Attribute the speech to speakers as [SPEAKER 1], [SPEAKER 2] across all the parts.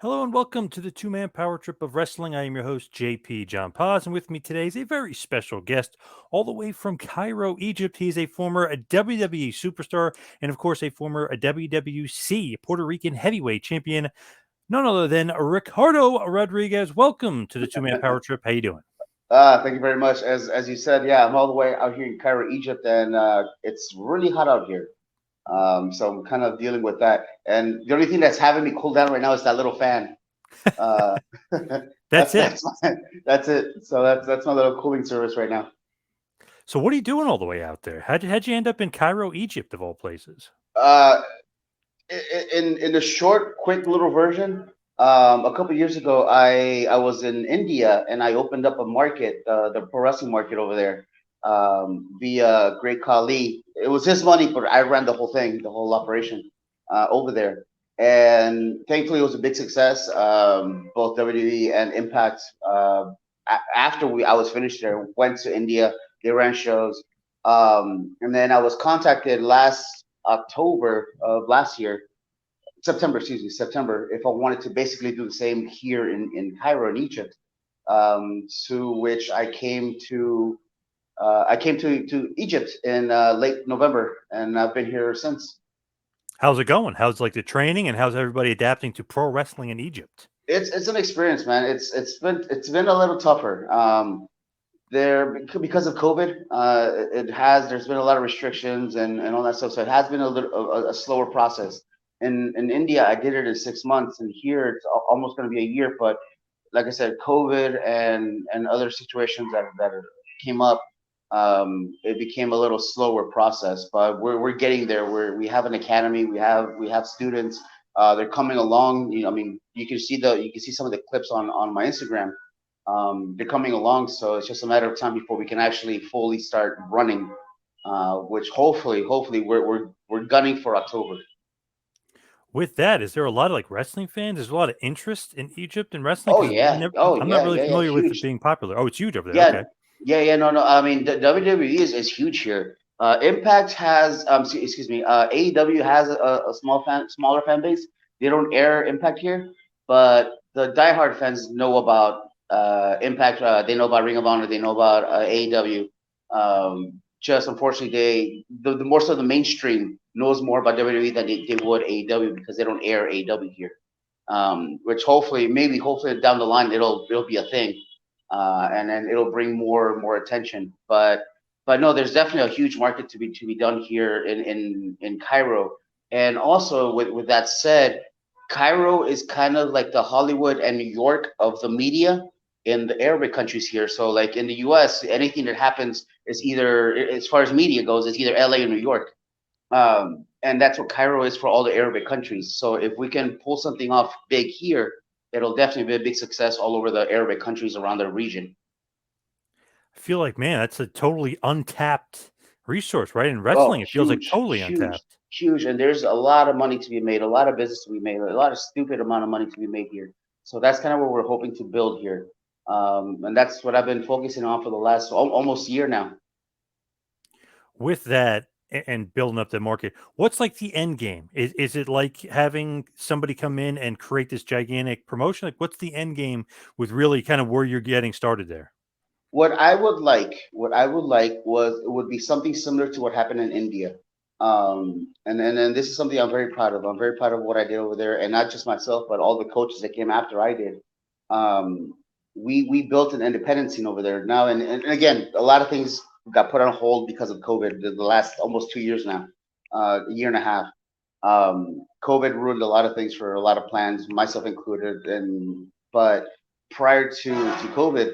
[SPEAKER 1] Hello and welcome to the two-man power trip of wrestling. I am your host, JP John Paz, and with me today is a very special guest all the way from Cairo, Egypt. He is a former WWE superstar and, of course, a former WWC Puerto Rican heavyweight champion, none other than Ricardo Rodriguez. Welcome to the two-man power trip. How you doing?
[SPEAKER 2] Thank you very much. As you said, yeah, I'm all the way out here in Cairo, Egypt, and it's really hot out here. So I'm kind of dealing with that. And the only thing that's having me cool down right now is that little fan. Uh,
[SPEAKER 1] That's it.
[SPEAKER 2] that's it. So that's my little cooling service right now.
[SPEAKER 1] So what are you doing all the way out there? How'd you end up in Cairo, Egypt, of all places?
[SPEAKER 2] Uh, in the short, quick little version, a couple years ago, I was in India and I opened up a market, the pro wrestling market over there, via Great Khali. It was his money, but I ran the whole thing, the whole operation over there. And thankfully, it was a big success. Both WWE and Impact. After I was finished there, went to India. They ran shows, and then I was contacted last October of last year, September, excuse me, September, if I wanted to basically do the same here in Cairo in Egypt, to which I came to Egypt in late November, and I've been here since.
[SPEAKER 1] How's it going? How's like the training and how's everybody adapting to pro wrestling in Egypt?
[SPEAKER 2] It's an experience, man. It's been a little tougher. There because of COVID, there's been a lot of restrictions and all that stuff. So it has been a slower process. In India, I did it in 6 months, and here it's almost going to be a year. But like I said, COVID and other situations that came up, it became a little slower process. But we're getting there. We have an academy. We have students. They're coming along. I mean, you can see some of the clips on my Instagram. They're coming along, so it's just a matter of time before we can actually fully start running. Which hopefully we're gunning for October.
[SPEAKER 1] With that, is there a lot of like wrestling fans? There's a lot of interest in Egypt and wrestling
[SPEAKER 2] Oh
[SPEAKER 1] because
[SPEAKER 2] yeah, oh
[SPEAKER 1] I'm not
[SPEAKER 2] yeah,
[SPEAKER 1] really
[SPEAKER 2] yeah, yeah,
[SPEAKER 1] familiar with it
[SPEAKER 2] huge.
[SPEAKER 1] being popular. Oh, it's huge over there.
[SPEAKER 2] Yeah,
[SPEAKER 1] Okay.
[SPEAKER 2] yeah. No, no. I mean, the WWE is huge here. Impact has, excuse me, AEW has a smaller fan base. They don't air Impact here, but the diehard fans know about Impact. They know about Ring of Honor. They know about AEW. Just unfortunately, the more so the mainstream knows more about WWE than they would AEW because they don't air AEW here. Which hopefully, maybe hopefully down the line it'll be a thing, and then it'll bring more attention. But no, there's definitely a huge market to be done here in Cairo. And also with that said, Cairo is kind of like the Hollywood and New York of the media in the Arabic countries here. So like in the U.S., anything that happens is either, as far as media goes, it's either L.A. or New York. And that's what Cairo is for all the Arabic countries. So if we can pull something off big here, it'll definitely be a big success all over the Arabic countries around the region.
[SPEAKER 1] I feel like, man, that's a totally untapped resource, right? In
[SPEAKER 2] Oh,
[SPEAKER 1] wrestling, it feels like
[SPEAKER 2] huge,
[SPEAKER 1] totally
[SPEAKER 2] huge,
[SPEAKER 1] untapped.
[SPEAKER 2] huge. And there's a lot of money to be made, a lot of business to be made, a lot of stupid amount of money to be made here. So that's kind of what we're hoping to build here. And that's what I've been focusing on for the last almost year now.
[SPEAKER 1] With that and building up the market, what's like the end game? Is it like having somebody come in and create this gigantic promotion? Like, what's the end game with really kind of where you're getting started there?
[SPEAKER 2] What I would like was it would be something similar to what happened in India. And then this is something I'm very proud of. I'm very proud of what I did over there, and not just myself, but all the coaches that came after I did. Um, we built an independent scene over there now, and again, a lot of things got put on hold because of COVID. The last almost 2 years now, a year and a half. COVID ruined a lot of things for a lot of plans, myself included. And but prior to COVID,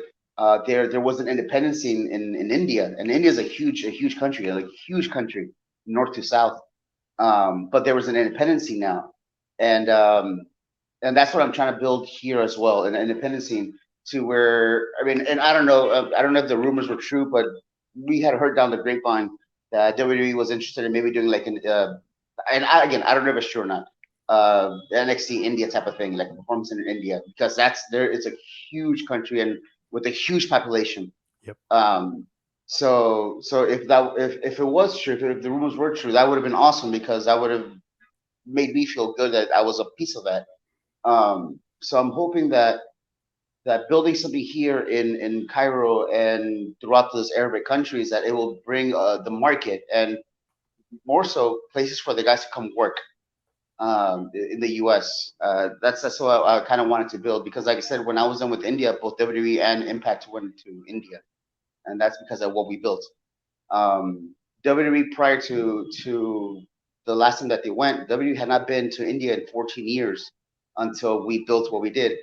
[SPEAKER 2] there was an independence in India, and India is a huge country, like huge country, north to south. But there was an independence scene now, and um, and that's what I'm trying to build here as well, an independent scene to where I mean, and I don't know if the rumors were true, but we had heard down the grapevine that WWE was interested in maybe doing like again, I don't know if it's true or not. NXT India type of thing, like a performance in India, because that's there. It's a huge country and with a huge population.
[SPEAKER 1] Yep.
[SPEAKER 2] So if it was true, if the rumors were true, that would have been awesome because that would have made me feel good that I was a piece of that. So I'm hoping that building something here in Cairo and throughout those Arabic countries, that it will bring the market and more so places for the guys to come work in the U.S. That's what I kind of wanted to build because, like I said, when I was done with India, both WWE and Impact went to India, and that's because of what we built. WWE prior to the last time that they went, WWE had not been to India in 14 years until we built what we did.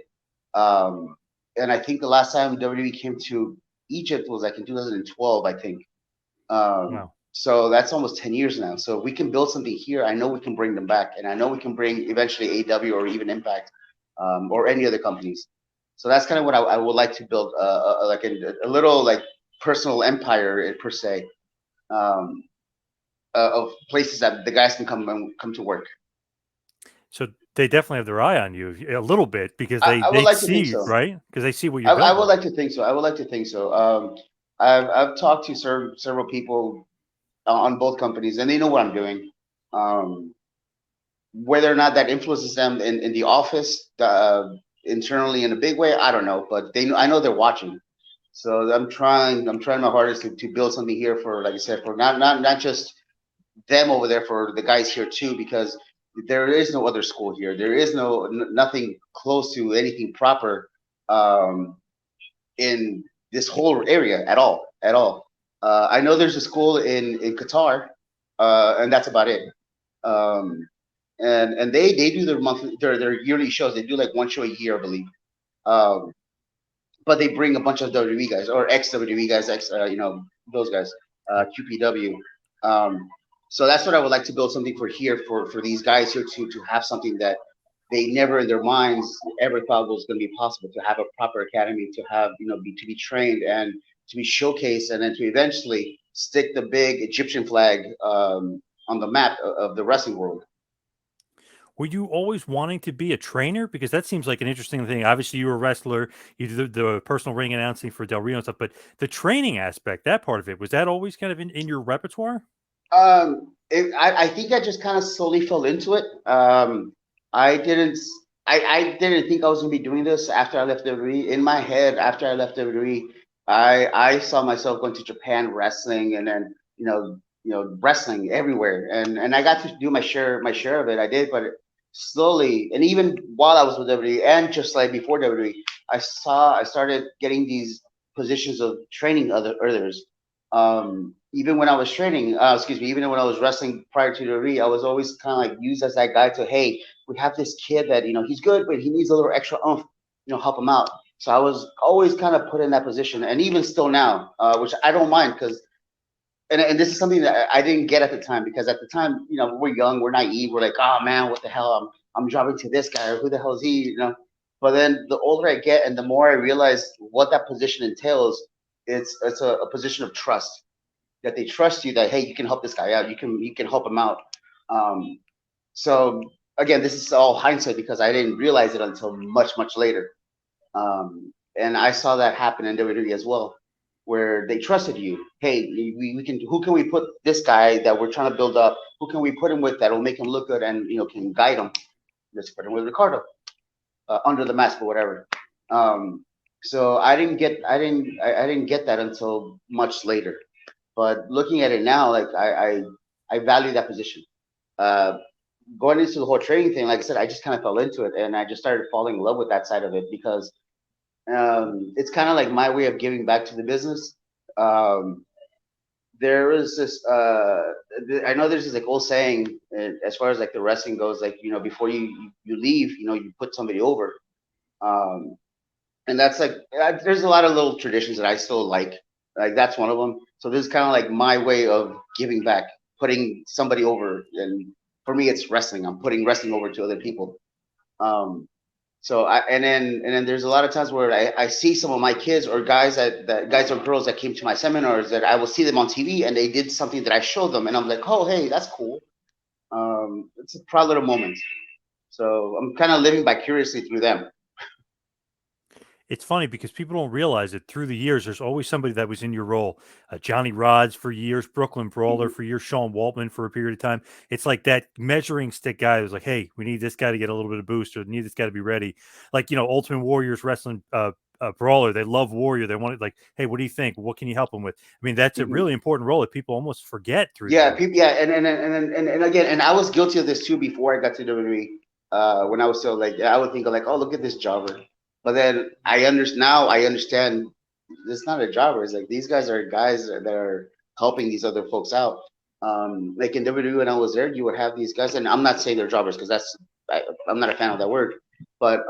[SPEAKER 2] Um, and I think the last time WWE came to Egypt was like in 2012, I think.
[SPEAKER 1] Wow.
[SPEAKER 2] So that's almost 10 years now. So if we can build something here, I know we can bring them back, and I know we can bring eventually AW or even Impact or any other companies. So that's kind of what I would like to build, like a little like personal empire per se, um, of places that the guys can come to work.
[SPEAKER 1] So they definitely have their eye on you a little bit because
[SPEAKER 2] I would
[SPEAKER 1] they
[SPEAKER 2] like to think
[SPEAKER 1] see,
[SPEAKER 2] so.
[SPEAKER 1] right? Because they see what you're
[SPEAKER 2] I would
[SPEAKER 1] building.
[SPEAKER 2] like to think so. I would like to think so. I've talked to several people on both companies, and they know what I'm doing. Um, whether or not that influences them in the office, internally in a big way, I don't know. But they know, I know they're watching. So I'm trying my hardest to build something here for, like I said, for not just them over there, for the guys here too, because there is no other school here. There is nothing close to anything proper um, in this whole area at all, at all. I know there's a school in Qatar, and that's about it. Um, and they do their monthly their yearly shows. They do like one show a year, I believe. Um, but they bring a bunch of WWE guys or ex WWE guys, ex those guys,
[SPEAKER 1] Yep.
[SPEAKER 2] QPW. Um, so that's what I would like to build something for here for these guys here to have something that they never in their minds ever thought was going to be possible, to have a proper academy, to have to be trained and to be showcased, and then to eventually stick the big Egyptian flag on the map of the wrestling world.
[SPEAKER 1] Were you always wanting to be a trainer? Because that seems like an interesting thing. Obviously, you were a wrestler, you did the personal ring announcing for Del Rio and stuff, but the training aspect, that part of it, was that always kind of in your repertoire?
[SPEAKER 2] I think I just kind of slowly fell into it. I didn't, I didn't think I was gonna be doing this after I left WWE. In my head, after I left WWE, I saw myself going to Japan wrestling, and then wrestling everywhere, and I got to do my share of it. I did, but slowly, and even while I was with WWE, and just like before WWE, I started getting these positions of training others. Even when I was training, excuse me, even when I was wrestling prior to the re, I was always kind of like used as that guy to, hey, we have this kid that he's good, but he needs a little extra oomph, help him out. So I was always kind of put in that position, and even still now, which I don't mind because, and this is something that I didn't get at the time, because at the time, we're young, we're naive, we're like, oh man, what the hell, I'm dropping to this guy, or who the hell is he. But then the older I get, and the more I realize what that position entails, it's a position of trust, that they trust you, that hey, you can help this guy out, you can help him out. um, so again, this is all hindsight because I didn't realize it until much later. And I saw that happen in WWE as well, where they trusted you. Hey, we can, who can we put this guy that we're trying to build up, who can we put him with that will make him look good and can guide him? Let's put him with Ricardo, under the mask or whatever. So I didn't get that until much later. But looking at it now, like I value that position. Uh, Going into the whole trading thing, like I said, I just kind of fell into it, and I just started falling in love with that side of it because it's kind of like my way of giving back to the business. Um, there is this, I know there's this like old saying, as far as like the wrestling goes, like before you leave, you put somebody over. Um, and that's like, there's a lot of little traditions that I still like. Like that's one of them. So this is kind of like my way of giving back, putting somebody over, and for me, it's wrestling. I'm putting wrestling over to other people. Um, so and then there's a lot of times where I see some of my kids or guys that guys or girls that came to my seminars, that I will see them on TV and they did something that I showed them, and I'm like, oh hey, that's cool. It's a proud little moment. So I'm kind of living vicariously through them.
[SPEAKER 1] It's funny because people don't realize that through the years, there's always somebody that was in your role. Johnny Rods for years, Brooklyn Brawler
[SPEAKER 2] Mhm.
[SPEAKER 1] for years, Sean Waltman for a period of time. It's like that measuring stick guy who's like, hey, we need this guy to get a little bit of boost, or need this guy to be ready. Like, Ultimate Warriors wrestling brawler. They love Warrior. They want it like, hey, what do you think? What can you help them with? I mean, that's a
[SPEAKER 2] Mhm.
[SPEAKER 1] really important role that people almost forget through the
[SPEAKER 2] Yeah,
[SPEAKER 1] years.
[SPEAKER 2] people. Yeah, and again, and I was guilty of this too before I got to WWE. When I was still like, I would think of like, oh, look at this jobber. But then now I understand it's not a jobber. It's like these guys are guys that are helping these other folks out. Like in WWE when I was there, you would have these guys, and I'm not saying they're jobbers because I'm not a fan of that word, but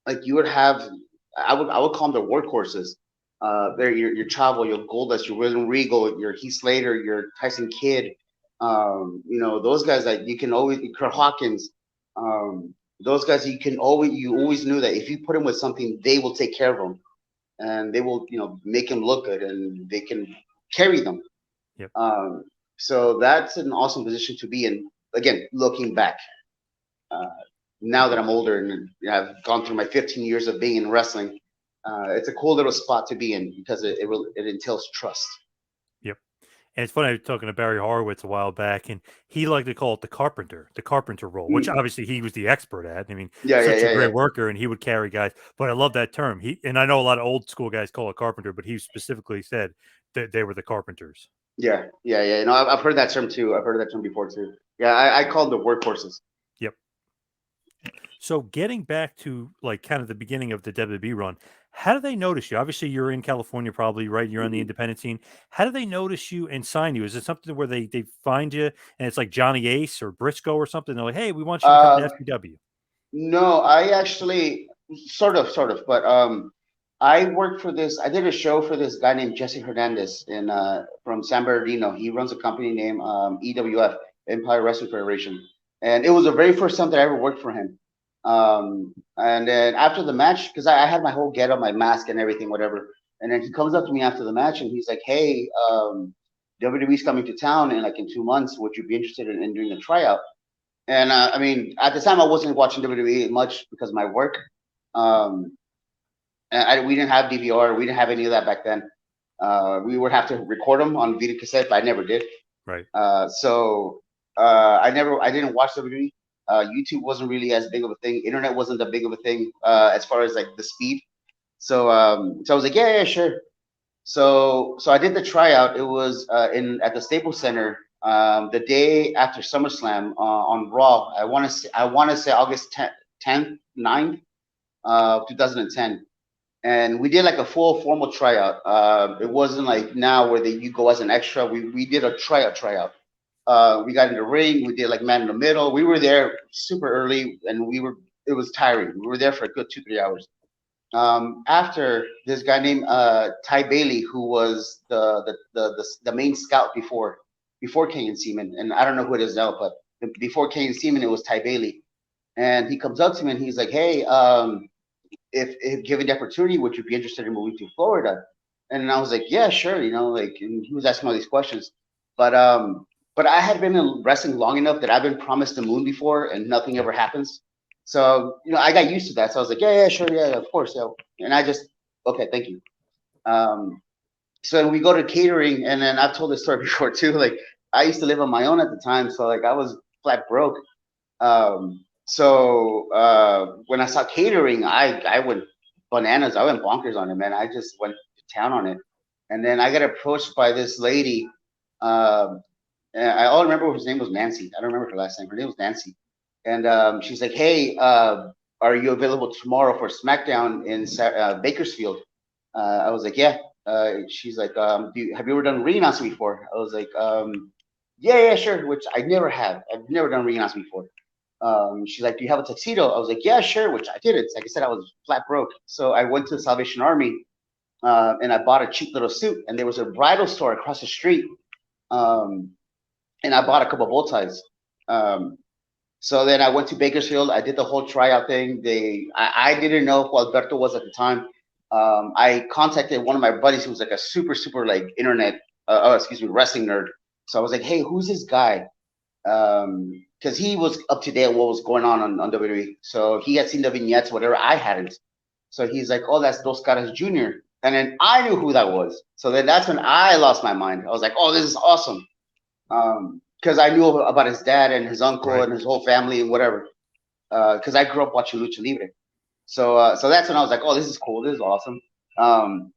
[SPEAKER 2] like you would have, I would call them the workhorses. They're your Chavo, your Goldust, your William Regal, your Heath Slater, your Tyson Kidd. Those guys that you can always, Kurt Hawkins. Those guys you always knew that if you put them with something, they will take care of them and they will make them look good and they can carry them.
[SPEAKER 1] Yep.
[SPEAKER 2] Um, so that's an awesome position to be in. Again, looking back, uh, now that I'm older and I've gone through my 15 years of being in wrestling, it's a cool little spot to be in because it entails trust.
[SPEAKER 1] Yep. And it's funny, I was talking to Barry Horowitz a while back, and he liked to call it the carpenter role, which
[SPEAKER 2] Mm.
[SPEAKER 1] obviously he was the expert at. I mean,
[SPEAKER 2] Yeah, yeah,
[SPEAKER 1] such a
[SPEAKER 2] yeah,
[SPEAKER 1] great
[SPEAKER 2] yeah,
[SPEAKER 1] worker, and he would carry guys. But I love that term. And I know a lot of old school guys call it carpenter, but he specifically said that they were the carpenters.
[SPEAKER 2] yeah, yeah, yeah. No, I've heard that term too. I've heard that term before too. Yeah, I call them the workhorses.
[SPEAKER 1] Yep. So getting back to like kind of the beginning of the WWE run, how do they notice you? Obviously, you're in California, probably right. You're on the
[SPEAKER 2] Mhm.
[SPEAKER 1] independent scene. How do they notice you and sign you? Is it something where they find you and it's like Johnny Ace or Briscoe or something? They're like, hey, we want you to come to
[SPEAKER 2] Uh,
[SPEAKER 1] FPW.
[SPEAKER 2] No, I actually sort of, but I worked for this. I did a show for this guy named Jesse Hernandez in from San Bernardino. He runs a company named EWF, Empire Wrestling Federation, and it was the very first time that I ever worked for him. And then after the match, because I had my whole get up, my mask and everything, whatever. And then he comes up to me after the match and he's like, "Hey, WWE's coming to town in like in 2 months. Would you be interested in doing a tryout?" And I mean, at the time, I wasn't watching WWE much because of my work. Um, we didn't have DVR. We didn't have any of that back then. We would have to record them on video cassette, but I never did.
[SPEAKER 1] Right.
[SPEAKER 2] I didn't watch WWE. YouTube wasn't really as big of a thing. Internet wasn't that big of a thing as far as like the speed. So I was like, yeah, yeah, sure. So I did the tryout. It was in at the Staples Center the day after SummerSlam on Raw. I want to say August 10th, 9th, 2010. And we did like a full formal tryout. It wasn't like now where you go as an extra. We did a tryout. We got in the ring. We did like man in the middle. We were there super early, and it was tiring. We were there for a good 2 3 hours. After this guy named Ty Bailey, who was the main scout before Kane and Seaman, and I don't know who it is now, but before Kane and Seaman, it was Ty Bailey, and he comes up to me and he's like, "Hey, if given the opportunity, would you be interested in moving to Florida?" And I was like, "Yeah, sure," like, and he was asking all these questions, but um, but I had been in wrestling long enough that I've been promised the moon before, and nothing
[SPEAKER 1] Yep.
[SPEAKER 2] ever happens. So I got used to that. So I was like, yeah, yeah, sure, yeah, of course, yeah. And I just, okay, thank you. Um, so we go to catering, and then I've told this story before too. Like I used to live on my own at the time, so like I was flat broke. When I saw catering, I went bananas. I went bonkers on it, man. I just went to town on it. And then I got approached by this lady. Um, and I all remember his name was Nancy. I don't remember her last name. Her name was Nancy. And she's like, "Hey, are you available tomorrow for SmackDown in Bakersfield?" I was like, "Yeah." She's like, "Have you ever done ring announcing before?" I was like, "Yeah, yeah, sure." Which I never have. I've never done ring announcing before. She's like, "Do you have a tuxedo?" I was like, "Yeah, sure," which I didn't. Like I said, I was flat broke. So I went to the Salvation Army and I bought a cheap little suit. And there was a bridal store across the street, um, and I bought a couple of bow ties. Um, so then I went to Bakersfield. I did the whole tryout thing. I didn't know who Alberto was at the time. I contacted one of my buddies who was like a super super like internet, excuse me, wrestling nerd. So I was like, "Hey, who's this guy?" Because he was up to date on what was going on WWE. So he had seen the vignettes, whatever. I hadn't. So he's like, oh, that's Dos Caras Jr. And then I knew who that was. So then that's when I lost my mind. I was like, oh, this is awesome. Because I knew about his dad and his uncle
[SPEAKER 1] Right.
[SPEAKER 2] and his whole family and whatever. Because I grew up watching Lucha Libre. So that's when I was like, oh, this is cool. This is awesome. Um,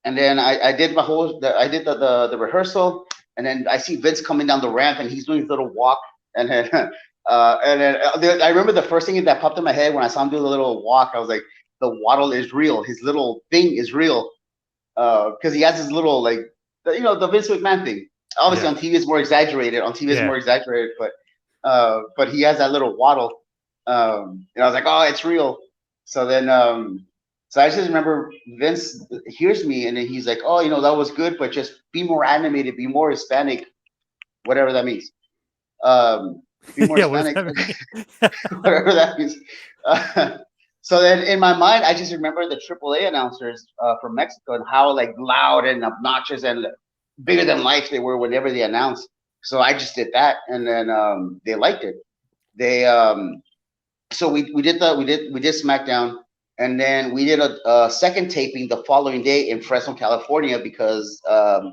[SPEAKER 2] and then I did I did the rehearsal, and then I see Vince coming down the ramp, and he's doing his little walk, and then I remember the first thing that popped in my head when I saw him do the little walk. I was like, the waddle is real. His little thing is real, because he has his little like the Vince McMahon thing. Obviously
[SPEAKER 1] Yeah.
[SPEAKER 2] on TV it's more exaggerated. On TV it's
[SPEAKER 1] Yeah.
[SPEAKER 2] more exaggerated, but he has that little waddle. And I was like, oh, it's real. So then so I just remember Vince hears me and then he's like, oh, that was good, but just be more animated, be more Hispanic, whatever that means. Be more
[SPEAKER 1] Yeah. What does
[SPEAKER 2] Hispanic,
[SPEAKER 1] that mean?
[SPEAKER 2] whatever that means. Uh, so then in my mind, I just remember the AAA announcers from Mexico and how like loud and obnoxious and bigger than life they were whenever they announced. So I just did that, and then they liked it. They so we did SmackDown, and then we did a second taping the following day in Fresno, California, because the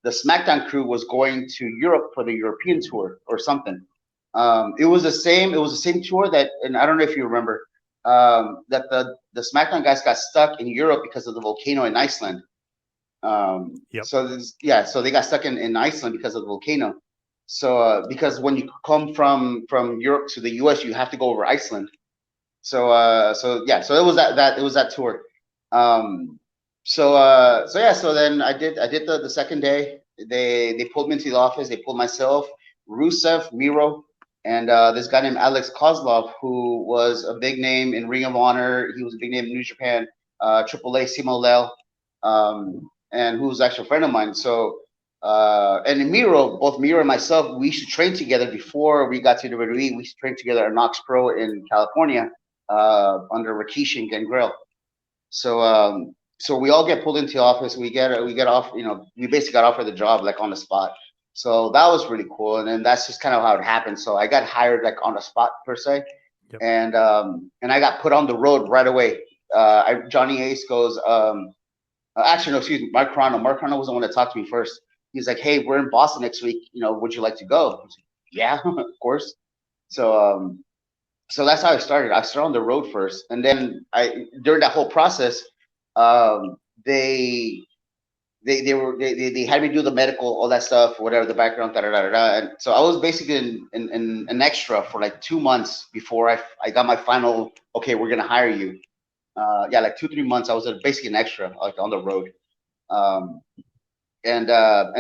[SPEAKER 2] SmackDown crew was going to Europe for the European tour or something. It was the same tour that, and I don't know if you remember, that the SmackDown guys got stuck in Europe because of the volcano in Iceland.
[SPEAKER 1] Yep.
[SPEAKER 2] So they got stuck in Iceland because of the volcano. So because when you come from Europe to the US, you have to go over Iceland. So it was that tour. Um, so then I did the second day. They pulled me into the office. They pulled myself, Rusev, Miro, and this guy named Alex Kozlov, who was a big name in Ring of Honor. He was a big name in New Japan, AAA, Simo Lel, and who was actually a friend of mine. So and Miro, both Miro and myself, we used to train together before we got to WWE. We used to train together at Knox Pro in California under Rikishi and Gangrel. So we all get pulled into the office. We get off. We basically got offered the job like on the spot. So that was really cool. And then that's just kind of how it happened. So I got hired like on the spot per se,
[SPEAKER 1] Yep.
[SPEAKER 2] and I got put on the road right away. Johnny Ace goes. Actually, no, excuse me. Mark Crono. Mark Crono was the one that talked to me first. He's like, "Hey, we're in Boston next week. Would you like to go?" I was like, "Yeah, of course." So that's how I started. I started on the road first, and then during that whole process, um, they they had me do the medical, all that stuff, whatever the background, da da da da. And so I was basically in an extra for like 2 months before I got my final. Okay, we're gonna hire you. Yeah, like 2 3 months. I was basically an extra, like on the road. Um, and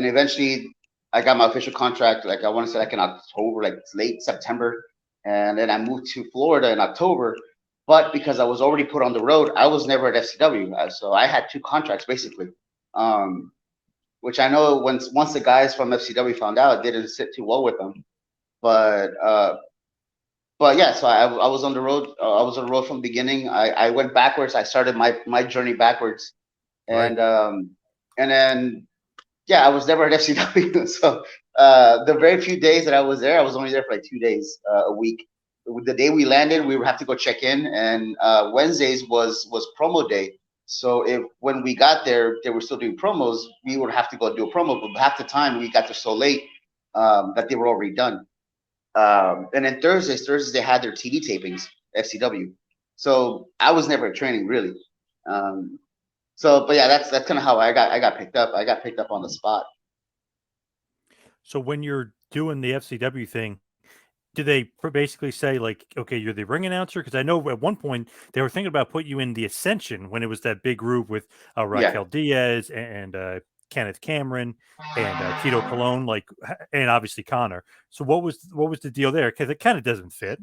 [SPEAKER 2] eventually I got my official contract. Like I want to say like in October, like late September, and then I moved to Florida in October. But because I was already put on the road, I was never at FCW, so I had two contracts basically. Um, which I know once the guys from FCW found out, it didn't sit too well with them. But yeah, so I was on the road. I was on the road from the beginning. I went backwards. I started my journey backwards,
[SPEAKER 1] Right.
[SPEAKER 2] and then yeah, I was never at FCW. So the very few days that I was there, I was only there for like 2 days a week. The day we landed, we would have to go check in, and Wednesdays was promo day. So if when we got there, they were still doing promos, we would have to go do a promo. But half the time, we got there so late that they were already done. And then Thursdays they had their TV tapings, FCW. So I was never at training really. Um, but yeah, that's kind of how I got picked up. I got picked up on the spot.
[SPEAKER 1] So when you're doing the FCW thing, do they basically say like, okay, you're the ring announcer? Because I know at one point they were thinking about putting you in the Ascension when it was that big group with
[SPEAKER 2] Yeah.
[SPEAKER 1] Raquel Diaz and Kenneth Cameron and Tito Colon, and obviously Connor. So what was the deal there? Because it kind of doesn't fit.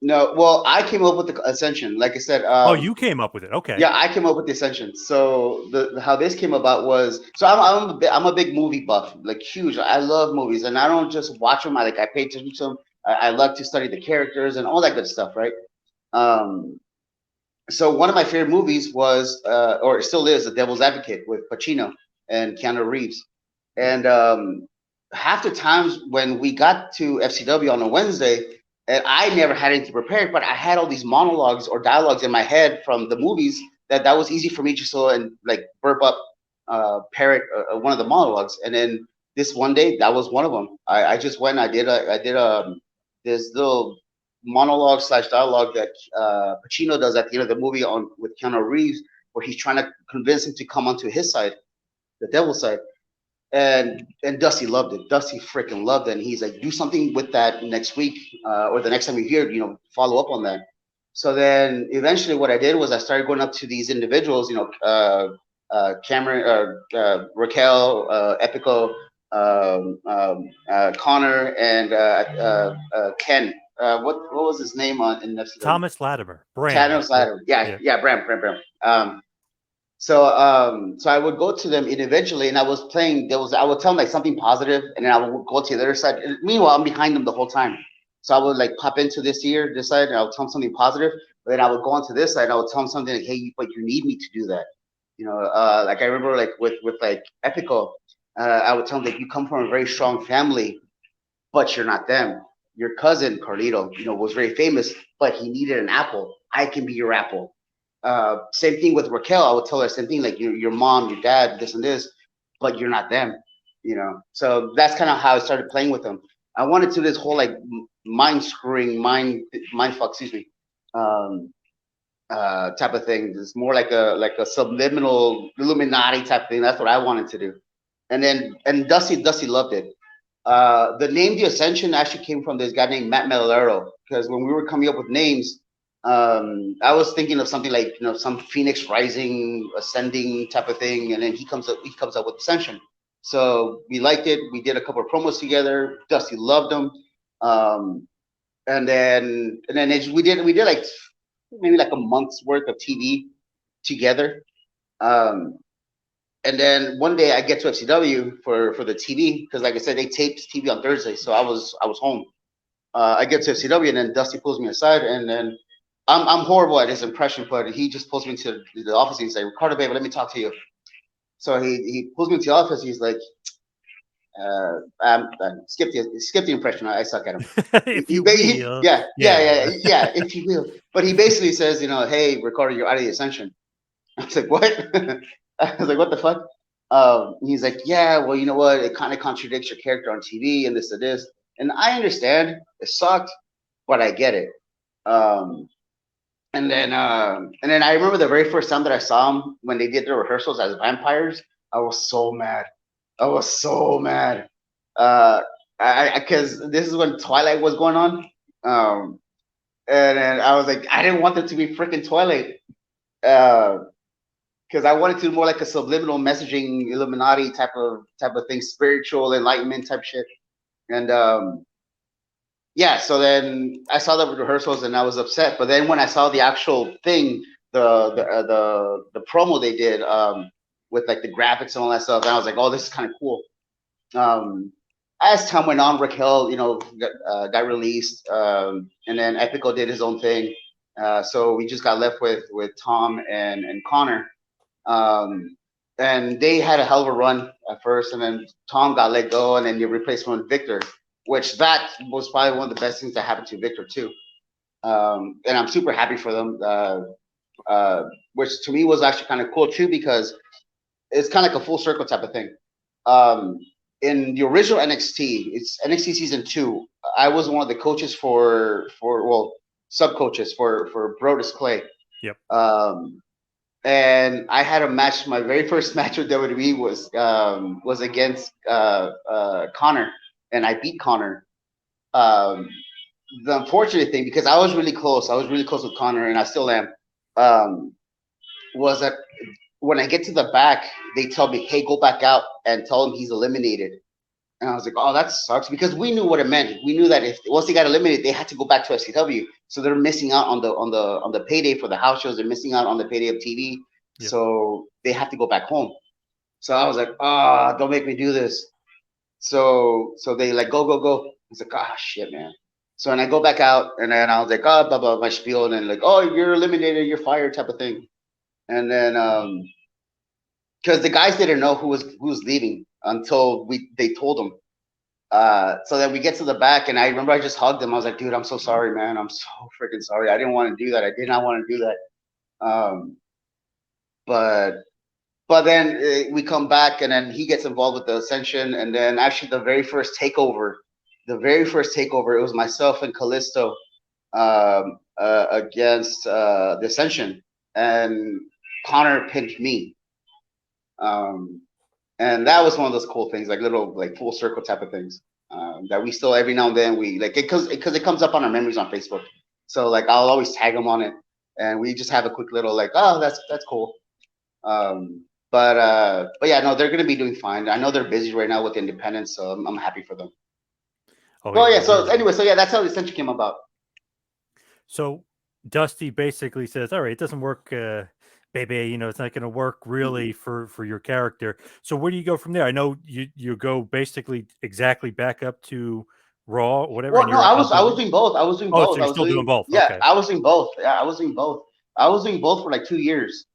[SPEAKER 2] No, well, I came up with the Ascension. Like I said,
[SPEAKER 1] Oh, you came up with it. Okay.
[SPEAKER 2] yeah, I came up with the Ascension. So how this came about was so I'm a big movie buff, like huge. I love movies, and I don't just watch them. I pay attention to them. I like to study the characters and all that good stuff, right? Um, so one of my favorite movies was, or it still is, The Devil's Advocate with Pacino and Keanu Reeves. And half the times when we got to FCW on a Wednesday, And I never had anything prepared, but I had all these monologues or dialogues in my head from the movies that was easy for me just so and like burp up, parrot one of the monologues. And then this one day, that was one of them. I just went. I did this little monologue slash dialogue that Pacino does at the end of the movie on with Keanu Reeves, where he's trying to convince him to come onto his side, the devil's side. And Dusty loved it. Dusty freaking loved it. And he's like, do something with that next week, or the next time you're here, follow up on that. So then eventually what I did was I started going up to these individuals, Cameron, Raquel, Epico, Connor, and Ken. What was his name on in FCW?
[SPEAKER 1] Thomas Latimer, Bram.
[SPEAKER 2] Channel Slider. Yeah,
[SPEAKER 1] Yeah.
[SPEAKER 2] yeah, Bram. So I would go to them individually, and I was playing. I would tell them like something positive, and then I would go to the other side. And meanwhile, I'm behind them the whole time. So I would like pop into this side, and I would tell them something positive. But then I would go onto this side, and I would tell them something like, "Hey, but you need me to do that." Like I remember like with like Epico, I would tell them that you come from a very strong family, but you're not them. Your cousin Carlito, was very famous, but he needed an apple. I can be your apple. Same thing with Raquel. I would tell her same thing, like your mom, your dad, this and this, but you're not them. So that's kind of how I started playing with them. I wanted to do this whole like mind screwing, mind fuck, excuse me, um, type of thing. It's more like a subliminal Illuminati type thing. That's what I wanted to do. And Dusty loved it. The name The Ascension actually came from this guy named Matt Melero, because when we were coming up with names, I was thinking of something like some Phoenix Rising, ascending type of thing, and then he comes up with Ascension. So we liked it. We did a couple of promos together. Dusty loved them, and then we did like maybe like a month's worth of TV together. Um, and then one day I get to FCW for the TV because, like I said, they taped TV on Thursday, so I was home. I get to FCW, and then Dusty pulls me aside, and then I'm horrible at his impression, but he just pulls me into the office and he's like, "Ricardo, baby, let me talk to you." So he pulls me into the office. He's like, skip the impression. I suck at him.
[SPEAKER 1] If you will.
[SPEAKER 2] Yeah, yeah,
[SPEAKER 1] Yeah.
[SPEAKER 2] yeah, yeah, if you will. But he basically says, "Hey, Ricardo, you're out of the Ascension." I was like, "What?" I was like, "What the fuck?" He's like, "Yeah, well, you know what? It kind of contradicts your character on TV and this and this." And I understand it sucked, but I get it. Um, and then I remember the very first time that I saw him when they did the rehearsals as vampires. I was so mad. I was so mad. Uh, because this is when Twilight was going on. And then I was like, I didn't want it to be freaking Twilight. Uh, because I wanted to do more like a subliminal messaging, Illuminati type of thing, spiritual enlightenment type shit. And yeah, so then I saw the rehearsals and I was upset. But then when I saw the actual thing, the promo they did, with like the graphics and all that stuff, and I was like, oh, this is kind of cool. Um, as time went on, Raquel, got released, and then Epico did his own thing. So we just got left with Tom and Connor. Um, and they had a hell of a run at first, and then Tom got let go, and then you replaced him with Victor, which that was probably one of the best things that happened to Victor too. And I'm super happy for them, which to me was actually kind of cool too, because it's kind of like a full circle type of thing. Um, in the original NXT, it's NXT season 2. I was one of the coaches for sub coaches for Brodus Clay.
[SPEAKER 1] Yep.
[SPEAKER 2] And I had a match. My very first match with WWE was against Connor, and I beat Connor. Um, the unfortunate thing, because I was really close with Connor, and I still am, um, was that when I get to the back, they tell me, "Hey, go back out and tell him he's eliminated." And I was like, "Oh, that sucks," because we knew what it meant. We knew that if once they got eliminated, they had to go back to FCW, so they're missing out on the payday for the house shows. They're missing out on the payday of TV,
[SPEAKER 1] Yep.
[SPEAKER 2] so they have to go back home. So I was like, "Ah, don't make me do this." So they like go. I was like, "Ah, shit, man." So and I go back out, and then I was like, "Oh, blah blah," my spiel, and then like, "Oh, you're eliminated, you're fired," type of thing. And then because the guys didn't know who was leaving until they told them. So then we get to the back, and I remember I just hugged him. I was like, dude, I'm so sorry, man. I'm so freaking sorry. I didn't want to do that. I did not want to do that. But then we come back, and then he gets involved with the Ascension, and then actually the very first takeover, it was myself and Callisto against the Ascension, and Connor pinned me. And that was one of those cool things, like little like full circle type of things that we still every now and then we like it because it comes up on our memories on Facebook. So like I'll always tag them on it, and we just have a quick little like, oh, that's cool. But yeah, no, they're gonna be doing fine. I know they're busy right now with independence, so I'm happy for them.
[SPEAKER 1] Oh
[SPEAKER 2] Well,
[SPEAKER 1] yeah,
[SPEAKER 2] yeah.
[SPEAKER 1] well,
[SPEAKER 2] So anyway, so yeah, that's how the Ascension came about.
[SPEAKER 1] so Dusty basically says, "All right, it doesn't work, baby. It's not going to work really for your character. So where do you go from there? I know you go basically exactly back up to Raw, or whatever, and
[SPEAKER 2] Well, no,
[SPEAKER 1] you're on
[SPEAKER 2] I was
[SPEAKER 1] W.
[SPEAKER 2] doing both. I was doing
[SPEAKER 1] Oh, so
[SPEAKER 2] both. I
[SPEAKER 1] you're
[SPEAKER 2] was
[SPEAKER 1] still doing
[SPEAKER 2] doing
[SPEAKER 1] both?
[SPEAKER 2] yeah,
[SPEAKER 1] Okay.
[SPEAKER 2] I was doing both. Yeah, I was doing both. I was doing both for like 2 years.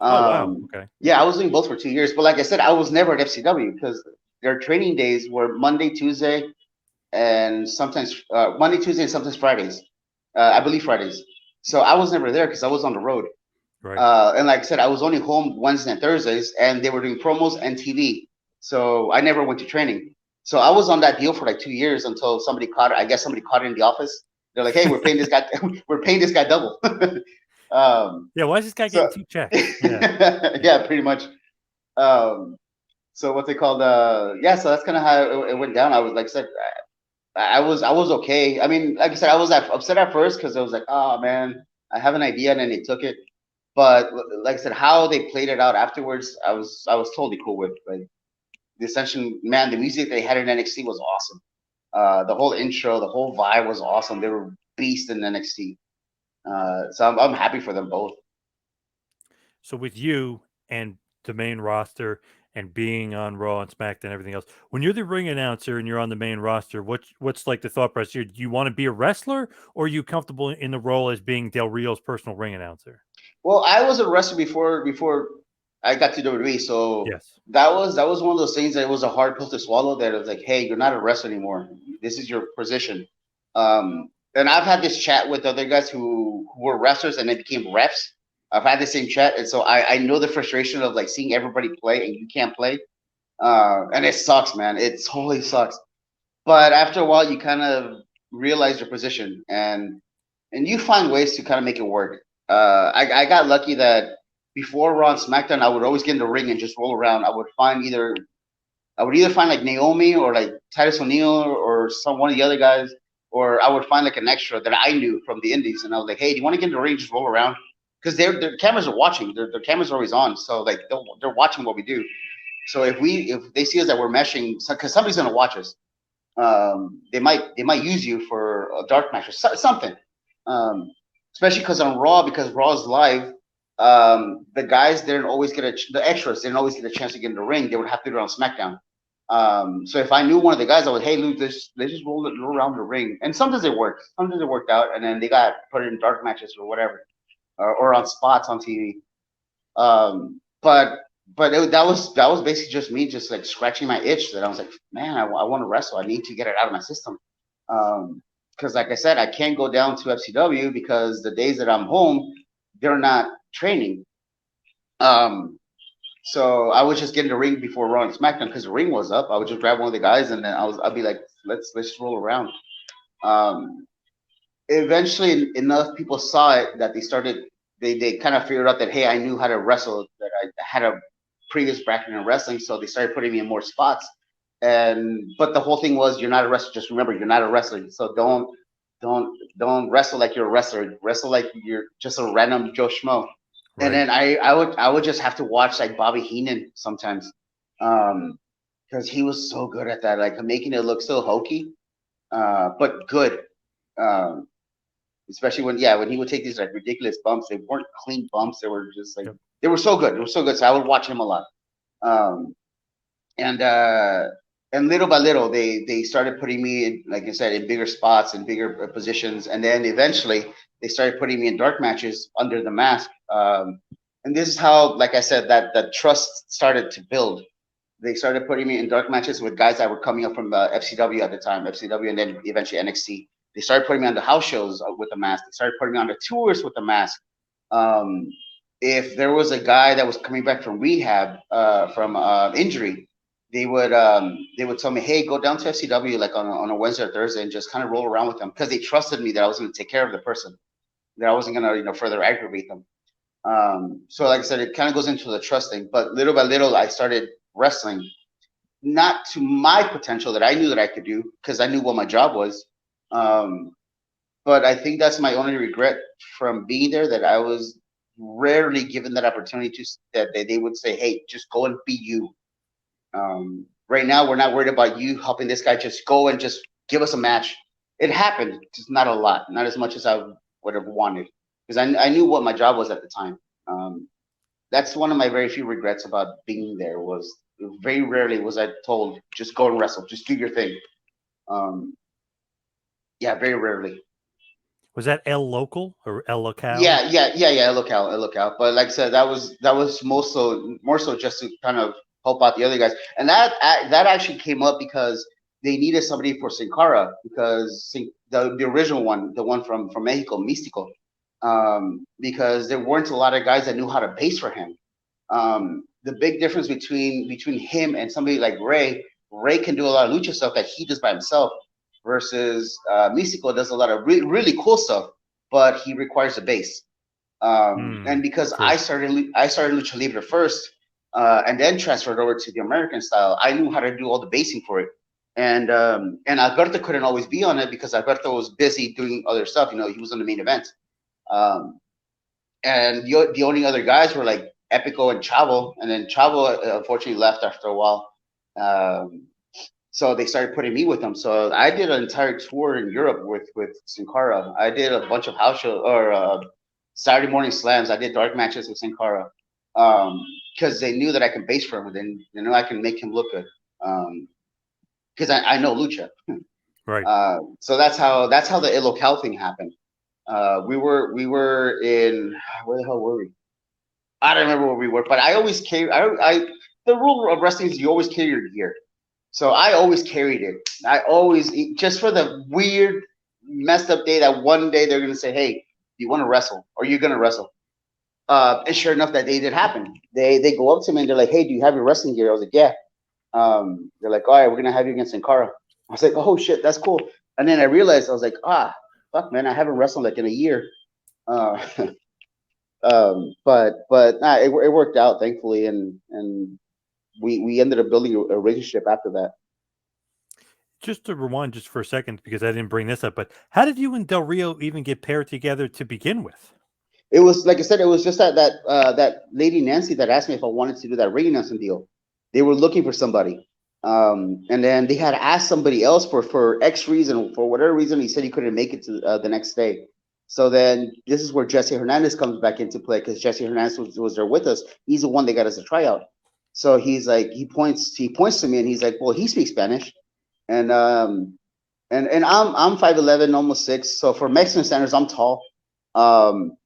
[SPEAKER 1] Oh wow. Okay.
[SPEAKER 2] Yeah, I was doing both for 2 years. But like I said, I was never at FCW because their training days were Monday, Tuesday, and sometimes Monday, Tuesday, and sometimes Fridays. I believe Fridays. So I was never there because I was on the road.
[SPEAKER 1] Right.
[SPEAKER 2] And like I said, I was only home Wednesday and Thursdays, and they were doing promos and TV. So I never went to training. So I was on that deal for like 2 years until somebody caught it. I guess somebody caught it in the office. They're like, "Hey, we're paying this guy. We're paying this guy double."
[SPEAKER 1] Yeah. Why is this guy
[SPEAKER 2] so
[SPEAKER 1] getting two checks? Yeah.
[SPEAKER 2] yeah, pretty much. Um, so what's it called? Yeah, so that's kind of how it went down. I was like I said, I was okay. I mean, like I said, I was upset at first because I was like, oh man, I have an idea, and then they took it. But like I said, how they played it out afterwards, I was totally cool with. Like the Ascension, man, the music they had in NXT was awesome. The whole intro, the whole vibe was awesome. They were beast in NXT. So I'm happy for them both.
[SPEAKER 1] So with you and the main roster and being on Raw and SmackDown and everything else, when you're the ring announcer and you're on the main roster, what's like the thought process here? Do you want to be a wrestler, or are you comfortable in the role as being Del Rio's personal ring announcer?
[SPEAKER 2] Well, I was a wrestler before I got to WWE, so
[SPEAKER 1] Yes.
[SPEAKER 2] that was one of those things that it was a hard pill to swallow. That it was like, hey, you're not a wrestler anymore. This is your position. And I've had this chat with other guys who were wrestlers and then became refs. I've had the same chat, and so I know the frustration of like seeing everybody play and you can't play. And it sucks, man. It totally sucks. But after a while, you kind of realize your position, and you find ways to kind of make it work. I got lucky that before Raw and SmackDown, I would always get in the ring and just roll around. I would either find like Naomi or like Titus O'Neil or some one of the other guys, or I would find like an extra that I knew from the Indies, and I was like, hey, do you want to get in the ring, just roll around? Because their cameras are watching, their cameras are always on, so like they're watching what we do. So if they see us that we're meshing, because somebody's gonna watch us, they might use you for a dark match or something. Um, Especially because Raw is live, the guys didn't always get the extras didn't always get a chance to get in the ring. They would have to do it on SmackDown. So if I knew one of the guys, I would, hey, Luke, let's just roll around the ring. And sometimes it worked. Sometimes it worked out, and then they got put in dark matches or whatever, or on spots on TV. But that was basically just me, just like scratching my itch. That I was like, man, I want to wrestle. I need to get it out of my system. Because like I said, I can't go down to FCW because the days that I'm home, they're not training. Um, so I would just get in the ring before Raw and SmackDown because the ring was up. I would just grab one of the guys and then I'd be like, let's just roll around. Um, Eventually enough people saw it that they kind of figured out that, hey, I knew how to wrestle, that I had a previous background in wrestling, so they started putting me in more spots. And but the whole thing was, you're not a wrestler. Just remember, you're not a wrestler. So don't wrestle like you're a wrestler. Wrestle like you're just a random Joe Schmo. And
[SPEAKER 1] Right.
[SPEAKER 2] then I would just have to watch like Bobby Heenan sometimes, because he was so good at that, like making it look so hokey, but good. Um, Especially when he would take these like ridiculous bumps. They weren't clean bumps. They were just like
[SPEAKER 1] Yep.
[SPEAKER 2] they were so good. They were so good. So I would watch him a lot. Um, and little by little, they started putting me in, like I said, in bigger spots and bigger positions. And then eventually, they started putting me in dark matches under the mask. And this is how, like I said, that trust started to build. they started putting me in dark matches with guys that were coming up from FCW at the time, FCW, and then eventually NXT. They started putting me on the house shows with the mask. They started putting me on the tours with the mask. Um, if there was a guy that was coming back from rehab from injury, they would tell me, hey, go down to FCW like on a Wednesday or Thursday and just kind of roll around with them because they trusted me that I was going to take care of the person, that I wasn't going to further aggravate them. So like I said, it kind of goes into the trusting, but little by little, I started wrestling, not to my potential that I knew that I could do because I knew what my job was. Um, but I think that's my only regret from being there, that I was rarely given that opportunity to that they would say, hey, just go and be you. Right now, we're not worried about you helping this guy. Just go and just give us a match. It happened, just not a lot, not as much as I would have wanted, because I knew what my job was at the time. Um, that's one of my very few regrets about being there. Was very rarely was I told just go and wrestle, just do your thing. Um, yeah, very rarely.
[SPEAKER 1] Was that El Local or El Locale?
[SPEAKER 2] Yeah. Look out. But like I said, that was more so just to kind of help out the other guys, and that actually came up because they needed somebody for Sin Cara, because the original one, the one from Mexico, Místico, because there weren't a lot of guys that knew how to base for him. The big difference between him and somebody like Ray can do a lot of lucha stuff that he does by himself, versus Místico does a lot of really cool stuff, but he requires a base. And because
[SPEAKER 1] True.
[SPEAKER 2] I started lucha libre first, and then transferred over to the American style, I knew how to do all the basing for it. And Alberto couldn't always be on it because Alberto was busy doing other stuff. He was on the main event. Um, and the only other guys were like Epico and Chavo, and then Chavo unfortunately left after a while. Um, so they started putting me with them. So I did an entire tour in Europe with Sin Cara. I did a bunch of house shows or Saturday morning slams. I did dark matches with Sin Cara, because they knew that I can base for him, and then they know I can make him look good. Because I know lucha.
[SPEAKER 1] Right.
[SPEAKER 2] So that's how the Ilocal thing happened. We were in, where the hell were we? I don't remember where we were, but I always carry. I the rule of wrestling is you always carry your gear. So I always carried it. I always, just for the weird, messed up day that one day they're gonna say, "Hey, do you want to wrestle? Or you're gonna wrestle?" And sure enough, that day did happen. They go up to me and they're like, "Hey, do you have your wrestling gear?" I was like, "Yeah." They're like, "All right, we're gonna have you against Sin Cara." I was like, "Oh shit, that's cool." And then I realized I was like, fuck, man, I haven't wrestled like in a year. Uh, but nah, it worked out thankfully, and we ended up building a relationship after that.
[SPEAKER 1] Just to rewind just for a second, because I didn't bring this up, but how did you and Del Rio even get paired together to begin with?
[SPEAKER 2] It was like I said, it was just that lady Nancy that asked me if I wanted to do that ring announcing deal. They were looking for somebody, and then they had asked somebody else for X reason, for whatever reason. He said he couldn't make it to the next day. So then this is where Jesse Hernandez comes back into play, because Jesse Hernandez was there with us. He's the one that got us a tryout. So he's like, he points to me and he's like, well, he speaks Spanish, and I'm 5'11", almost 6. So for Mexican standards, I'm tall. Um,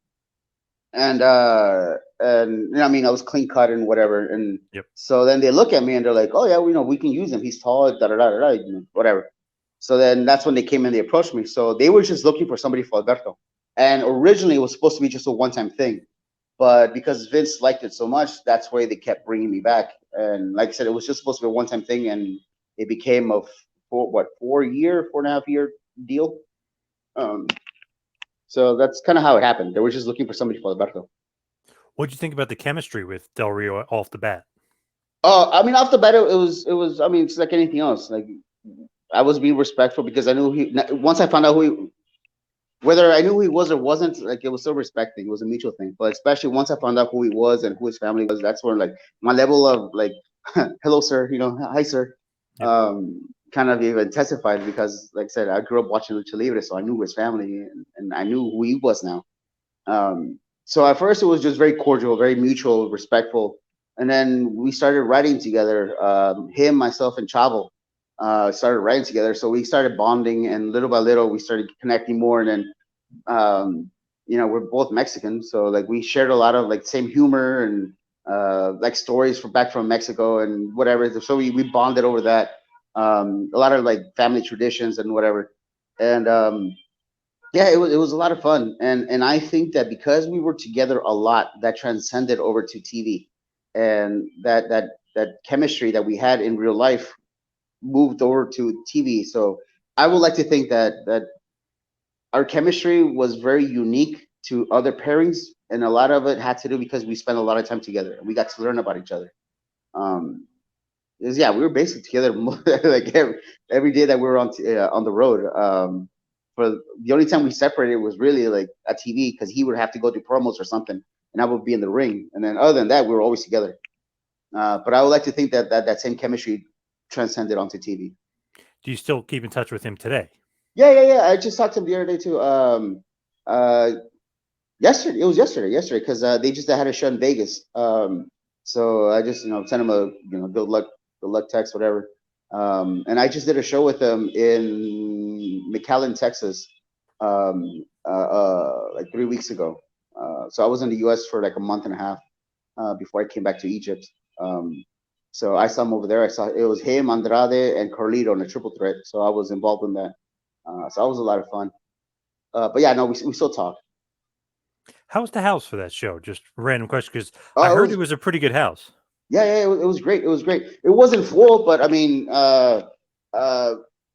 [SPEAKER 2] and I mean, I was clean cut and whatever. And
[SPEAKER 1] Yep.
[SPEAKER 2] so then they look at me and they're like, "Oh yeah, we can use him. He's tall, da da da da, whatever." So then that's when they came and they approached me. So they were just looking for somebody for Alberto, and originally it was supposed to be just a one-time thing, but because Vince liked it so much, that's why they kept bringing me back. And like I said, it was just supposed to be a one-time thing, and it became a 4.5 year deal. Um, so that's kind of how it happened. They were just looking for somebody for Alberto.
[SPEAKER 1] What'd you think about the chemistry with Del Rio off the bat?
[SPEAKER 2] I mean, off the bat, it was. I mean, it's like anything else. Like I was being respectful because I knew he. Once I found out whether I knew who he was or wasn't, like it was still respecting. It was a mutual thing. But especially once I found out who he was and who his family was, that's where like my level of like, hello, sir. Hi, sir.
[SPEAKER 1] Yep.
[SPEAKER 2] Kind of even testified because, like I said, I grew up watching Lucha Libre, so I knew his family and I knew who he was now. So at first it was just very cordial, very mutual, respectful, and then we started writing together. Him, myself, and Chavo started writing together. So we started bonding, and little by little we started connecting more. And then we're both Mexican, so like we shared a lot of like same humor, and like stories from back from Mexico and whatever. So we bonded over that. A lot of like family traditions and whatever. And yeah, it was a lot of fun. And I think that because we were together a lot, that transcended over to TV, and that chemistry that we had in real life moved over to TV. So I would like to think that our chemistry was very unique to other pairings, and a lot of it had to do because we spent a lot of time together and we got to learn about each other. Um, is yeah, we were basically together like every day that we were on the road. For the only time we separated was really like a TV because he would have to go do promos or something, and I would be in the ring. And then other than that, we were always together. But I would like to think that same chemistry transcended onto TV.
[SPEAKER 1] Do you still keep in touch with him today?
[SPEAKER 2] Yeah, yeah, yeah. I just talked to him the other day too. Uh, Yesterday, it was yesterday, because they just had a show in Vegas. So I just sent him a good luck text, whatever. And I just did a show with them in McAllen, Texas, like 3 weeks ago. So I was in the U.S. for like a month and a half before I came back to Egypt. Um, so I saw him over there. I saw it was him, Andrade, and Carlito in a triple threat. So I was involved in that. So that was a lot of fun. But yeah, no, we still talk.
[SPEAKER 1] How was the house for that show? Just a random question because I
[SPEAKER 2] Oh, it
[SPEAKER 1] heard it
[SPEAKER 2] was
[SPEAKER 1] was a pretty good house.
[SPEAKER 2] Yeah, yeah, it was great. It was great. It wasn't full, but I mean, uh,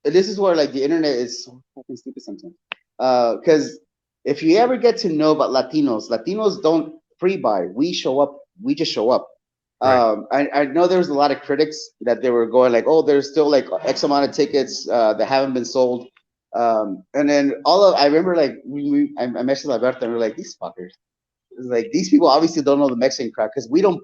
[SPEAKER 2] this is where like the internet is so fucking stupid sometimes. Because if you ever get to know about Latinos don't pre-buy. We show up. We just show up.
[SPEAKER 1] Right.
[SPEAKER 2] I know there was a lot of critics that they were going like, oh, there's still like X amount of tickets that haven't been sold. And then I remember like I messaged Alberto and we were like, these fuckers. It's like these people obviously don't know the Mexican crowd because we don't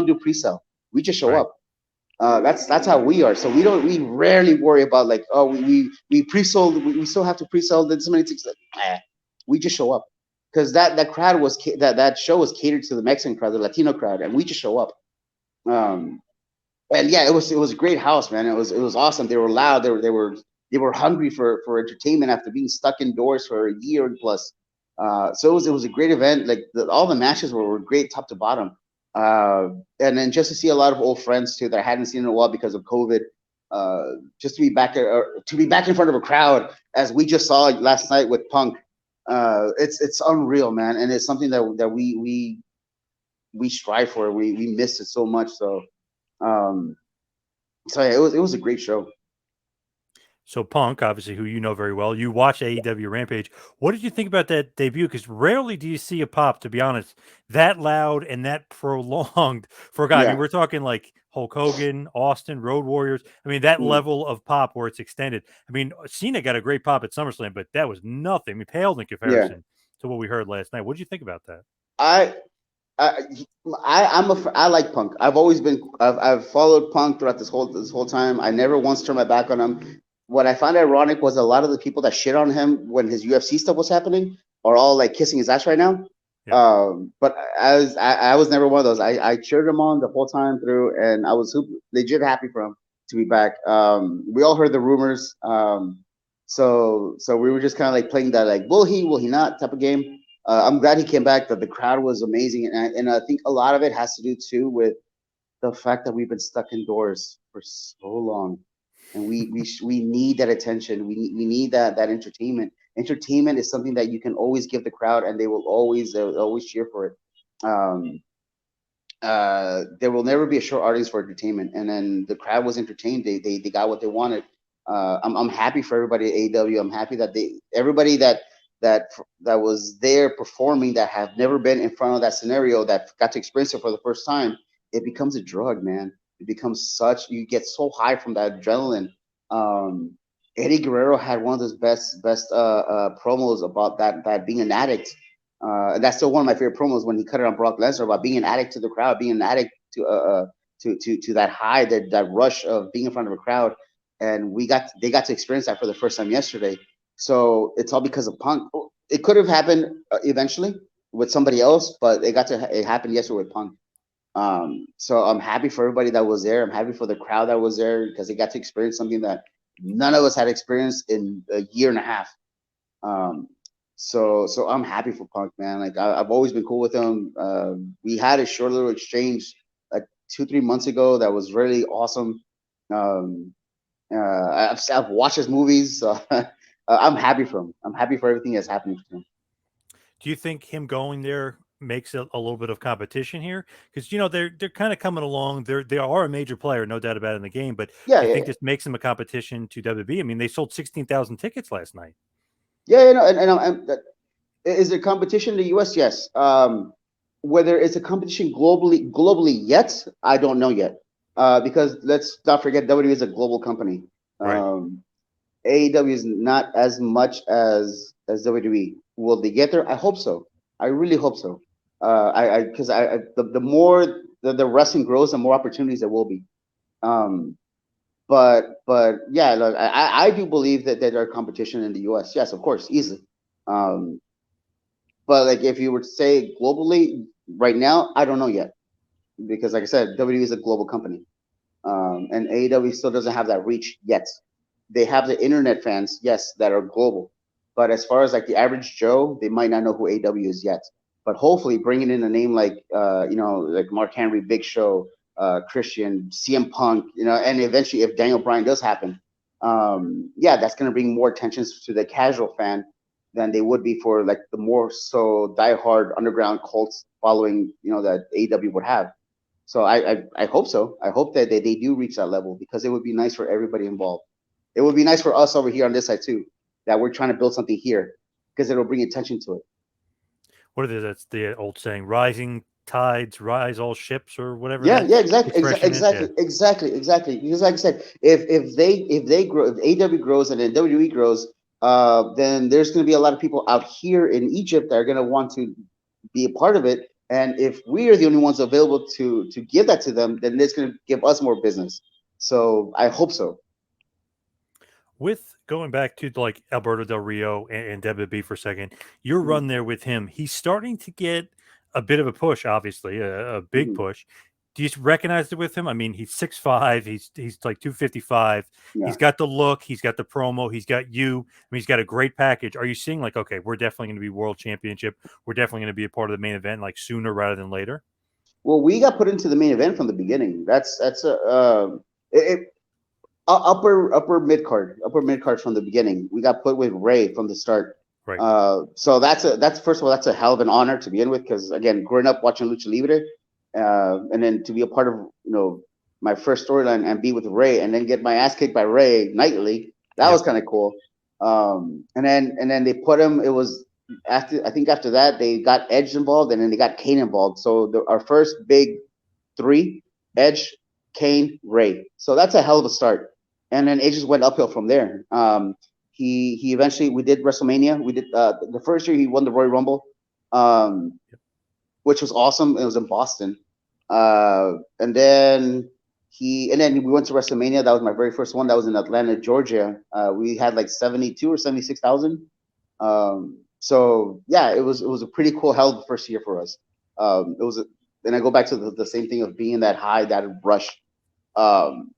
[SPEAKER 2] do pre-sale. We just show
[SPEAKER 1] Right.
[SPEAKER 2] up. That's how we are. So we rarely worry about like oh we pre-sold we still have to pre-sell this many tickets. Like, we just show up because that crowd that show was catered to the Mexican crowd, the Latino crowd, and we just show up. Um, and yeah, it was a great house, man. It was awesome. They were loud. They were hungry for entertainment after being stuck indoors for a year and plus. So it was a great event. Like all the matches were great, top to bottom. Uh, and then just to see a lot of old friends too that I hadn't seen in a while because of COVID. Uh, just to be back in front of a crowd as we just saw last night with Punk. It's unreal, man, and it's something that we strive for. We missed it so much. Um, so yeah, it was a great show.
[SPEAKER 1] So Punk, obviously, who you know very well, you watch AEW Rampage. What did you think about that debut? Because rarely do you see a pop, to be honest, that loud and that prolonged for a guy. I mean,
[SPEAKER 2] Yeah.
[SPEAKER 1] we're talking like Hulk Hogan, Austin, Road Warriors. I mean, that
[SPEAKER 2] Mm.
[SPEAKER 1] level of pop where it's extended. I mean, Cena got a great pop at SummerSlam, but that was nothing. I mean, paled in
[SPEAKER 2] Yeah.
[SPEAKER 1] comparison to what we heard last night. What did you think about that?
[SPEAKER 2] I I I like Punk. I've followed Punk throughout this whole time. I never once turned my back on him. What I found ironic was a lot of the people that shit on him when his UFC stuff was happening are all like kissing his ass right now.
[SPEAKER 1] Yep.
[SPEAKER 2] But I was never one of those. I cheered him on the whole time through, and I was legit happy for him to be back. We all heard the rumors. So we were just kind of like playing that like will he not type of game. I'm glad he came back. That the crowd was amazing, and I think a lot of it has to do too with the fact that we've been stuck indoors for so long, and we need that attention. We need that entertainment. Entertainment is something that you can always give the crowd, and they'll always cheer for it. Um, there will never be a short audience for entertainment, and then the crowd was entertained. They got what they wanted. I'm happy for everybody at AEW. I'm happy that everybody that that was there performing that have never been in front of that scenario that got to experience it for the first time. It becomes a drug, man. It becomes such you get so high from that adrenaline. Um, Eddie Guerrero had one of those best promos about that being an addict. And that's still one of my favorite promos when he cut it on Brock Lesnar about being an addict to the crowd, being an addict to that high, that rush of being in front of a crowd. And they got to experience that for the first time yesterday. So it's all because of Punk. It could have happened eventually with somebody else, but it happened yesterday with Punk. So I'm happy for everybody that was there. I'm happy for the crowd that was there because they got to experience something that none of us had experienced in a year and a half. Um, So I'm happy for Punk, man. Like I've always been cool with him. We had a short little exchange like 2 3 months ago that was really awesome. Um, I've watched his movies, so I'm happy for him. I'm happy for everything that's happening to him.
[SPEAKER 1] Do you think him going there makes it a little bit of competition here? Because they're kind of coming along. They are a major player, no doubt about it in the game. But
[SPEAKER 2] Yeah,
[SPEAKER 1] do you
[SPEAKER 2] yeah,
[SPEAKER 1] think this makes them a competition to WB? I mean, they sold 16,000 tickets last night.
[SPEAKER 2] yeah. Is there competition in the U.S.? Yes. Whether it's a competition globally yet, I don't know yet. Because let's not forget, WWE is a global company.
[SPEAKER 1] Right.
[SPEAKER 2] AEW is not as much as WWE. Will they get there? I hope so. I really hope so. Because the more the wrestling grows, the more opportunities there will be. Um, but yeah, look, I do believe that there are competition in the U.S. Yes, of course, easily. Um, but like if you were to say globally right now, I don't know yet because like I said, WWE is a global company, and AEW still doesn't have that reach yet. They have the internet fans, yes, that are global, but as far as like the average Joe, they might not know who AEW is yet. But hopefully, bringing in a name like like Mark Henry, Big Show, Christian, CM Punk, and eventually if Daniel Bryan does happen, yeah, that's going to bring more attention to the casual fan than they would be for like the more so diehard underground cults following, that AEW would have. So I hope so. I hope that they do reach that level because it would be nice for everybody involved. It would be nice for us over here on this side too, that we're trying to build something here because it'll bring attention to it.
[SPEAKER 1] What is it? That's the old saying: "Rising tides rise all ships," or whatever
[SPEAKER 2] Yeah,
[SPEAKER 1] that
[SPEAKER 2] yeah, exactly,
[SPEAKER 1] expression is. Yeah.
[SPEAKER 2] exactly. Because like I said, if they grow, if AW grows and then WWE grows, then there's going to be a lot of people out here in Egypt that are going to want to be a part of it. And if we are the only ones available to give that to them, then it's going to give us more business. So I hope so.
[SPEAKER 1] With going back to like Alberto Del Rio and WB for a second, your
[SPEAKER 2] Mhm,
[SPEAKER 1] run there with him, he's starting to get a bit of a push, obviously, a big
[SPEAKER 2] mhm.
[SPEAKER 1] push. Do you recognize it with him? I mean, he's 6'5", he's like 255.
[SPEAKER 2] Yeah.
[SPEAKER 1] He's got the look, he's got the promo, he's got you. I mean, he's got a great package. Are you seeing like, okay, we're definitely going to be world championship. We're definitely going to be a part of the main event like sooner rather than later?
[SPEAKER 2] Well, we got put into the main event from the beginning. That's a upper mid card from the beginning. We got put with Ray from the start.
[SPEAKER 1] Right.
[SPEAKER 2] So that's first of all that's a hell of an honor to begin with because again, growing up watching Lucha Libre, and then to be a part of my first storyline and be with Ray and then get my ass kicked by Ray nightly, that was
[SPEAKER 1] Yep.
[SPEAKER 2] kind of cool. And then they put him. It was after I think after that they got Edge involved and then they got Kane involved. So our first big three: Edge, Kane, Ray. So that's a hell of a start. And then it just went uphill from there. He eventually we did WrestleMania. We did the first year he won the Royal Rumble, um, which was awesome. It was in Boston, and then we went to WrestleMania. That was my very first one. That was in Atlanta, Georgia. We had like 72 or 76,000. So yeah, it was a pretty cool hell of a first year for us. It was, and I go back to the same thing of being that high, that rush. Um,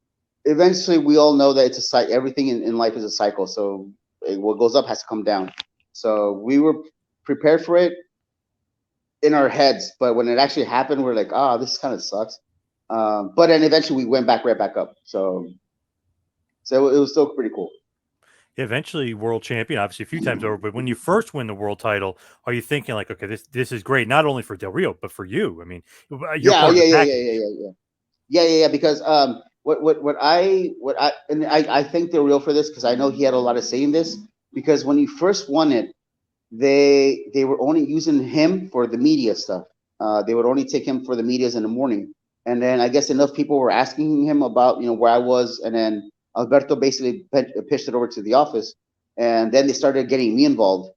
[SPEAKER 2] Eventually, we all know that it's a cycle. Everything in life is a cycle. So what goes up has to come down. So we were prepared for it in our heads, but when it actually happened, we're like, ah, this kind of sucks. But then eventually we went back right back up. So it was still pretty cool.
[SPEAKER 1] Eventually world champion, obviously a few times over. But when you first win the world title, are you thinking like, okay, this is great, not only for Del Rio but for you? I mean, you're
[SPEAKER 2] Yeah,
[SPEAKER 1] part of
[SPEAKER 2] yeah,
[SPEAKER 1] the
[SPEAKER 2] yeah, yeah, yeah,
[SPEAKER 1] package.
[SPEAKER 2] yeah, yeah. Yeah. Because what I and I thank the real for this because I know he had a lot of say in this because when he first won it, they were only using him for the media stuff. They would only take him for the medias in the morning, and then I guess enough people were asking him about where I was, and then Alberto basically pitched it over to the office, and then they started getting me involved,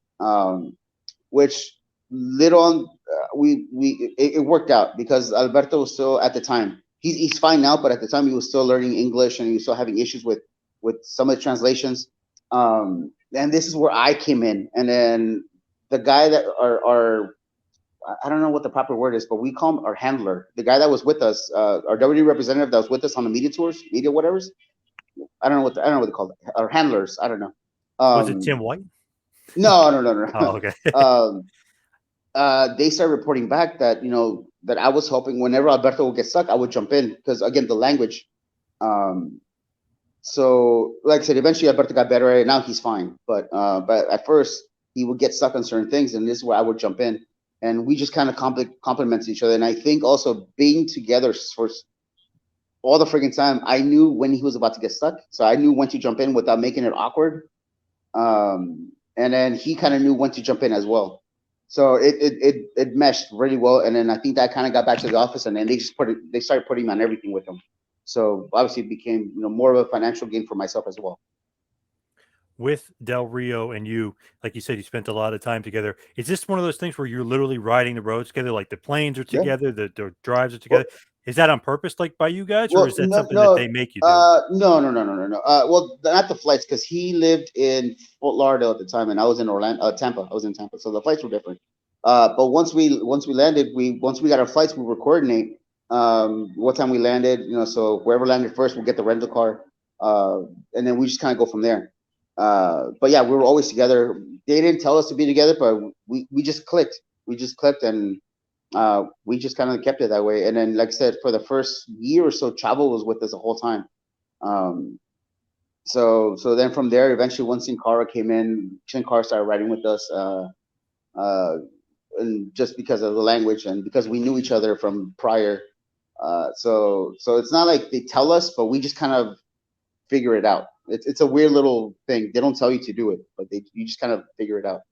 [SPEAKER 2] which later on it worked out because Alberto was still at the time he's fine now, but at the time he was still learning English and he was still having issues with some of the translations. And this is where I came in, and then the guy that our I don't know what the proper word is, but we call him our handler, the guy that was with us, our W representative that was with us on the media tours, media whatever's. I don't know what they call it. Our handlers. I don't know.
[SPEAKER 1] Was it
[SPEAKER 2] Um,
[SPEAKER 1] Tim White?
[SPEAKER 2] No, no, no,
[SPEAKER 1] Oh,
[SPEAKER 2] no.
[SPEAKER 1] okay.
[SPEAKER 2] They started reporting back that that I was helping whenever Alberto would get stuck, I would jump in because again the language. Um, so like I said, eventually Alberto got better at it. Now he's fine, but at first he would get stuck on certain things, and this is where I would jump in, and we just kind of complement each other. And I think also being together for all the freaking time, I knew when he was about to get stuck, so I knew when to jump in without making it awkward. And then he kind of knew when to jump in as well. So it meshed really well. And then I think that kind of got back to the office, and then they started putting him on everything with him. So obviously it became more of a financial gain for myself as well.
[SPEAKER 1] With Del Rio and you, like you said, you spent a lot of time together. Is this one of those things where you're literally riding the roads together, like the planes are
[SPEAKER 2] Yeah.
[SPEAKER 1] together, the drives are
[SPEAKER 2] Well,
[SPEAKER 1] together? Is that on purpose, like by you guys, or
[SPEAKER 2] well,
[SPEAKER 1] is that
[SPEAKER 2] no,
[SPEAKER 1] something that they
[SPEAKER 2] no,
[SPEAKER 1] make you do?
[SPEAKER 2] no, no, no, no, no, no. Well, not the flights because he lived in Fort Lauderdale at the time, and I was in Tampa. I was in Tampa, so the flights were different. But once we landed, once we got our flights, we would coordinate what time we landed. So whoever landed first will get the rental car, uh, and then we just kind of go from there. But yeah, we were always together. They didn't tell us to be together, but we just clicked. We just clicked, and we just kind of kept it that way. And then, like I said, for the first year or so, Chavo was with us the whole time. Um, so then from there, eventually, once Sin Cara came in, Sin Cara started riding with us, uh, and just because of the language and because we knew each other from prior. So it's not like they tell us, but we just kind of figure it out. It's a weird little thing. They don't tell you to do it, but you just kind of figure it out.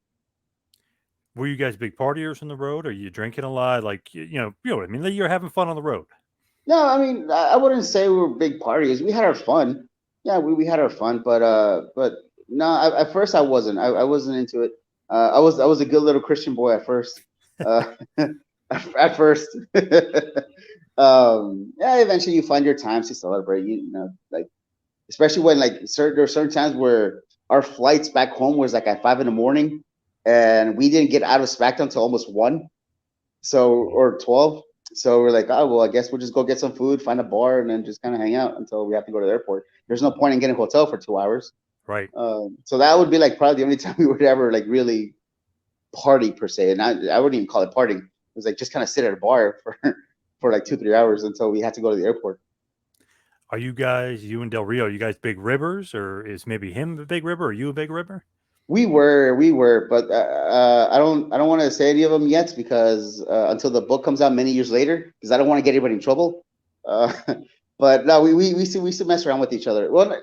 [SPEAKER 1] Were you guys big partiers on the road? Are you drinking a lot? Like you know what I mean? You're having fun on the road.
[SPEAKER 2] No, I mean, I wouldn't say we were big parties. We had our fun. Yeah, we had our fun, but no, at first I wasn't. I wasn't into it. I was a good little Christian boy at first. Uh, at first. Yeah, eventually you find your times to celebrate. Like especially when like there are certain times where our flights back home was like at 5 in the morning, and we didn't get out of SmackDown until almost 1, so or 12. So we're like, oh well, I guess we'll just go get some food, find a bar, and then just kind of hang out until we have to go to the airport. There's no point in getting a hotel for 2 hours.
[SPEAKER 1] Right.
[SPEAKER 2] So that would be like probably the only time we would ever like really party per se, and I wouldn't even call it partying. It was like just kind of sit at a bar for like 2 3 hours until we had to go to the airport.
[SPEAKER 1] Are you guys, you and Del Rio, you guys big ribbers, or is maybe him a big ribber, or you a big ribber?
[SPEAKER 2] We were, but I don't want to say any of them yet because until the book comes out many years later, because I don't want to get anybody in trouble. Uh, but no, we used to mess around with each other. Well,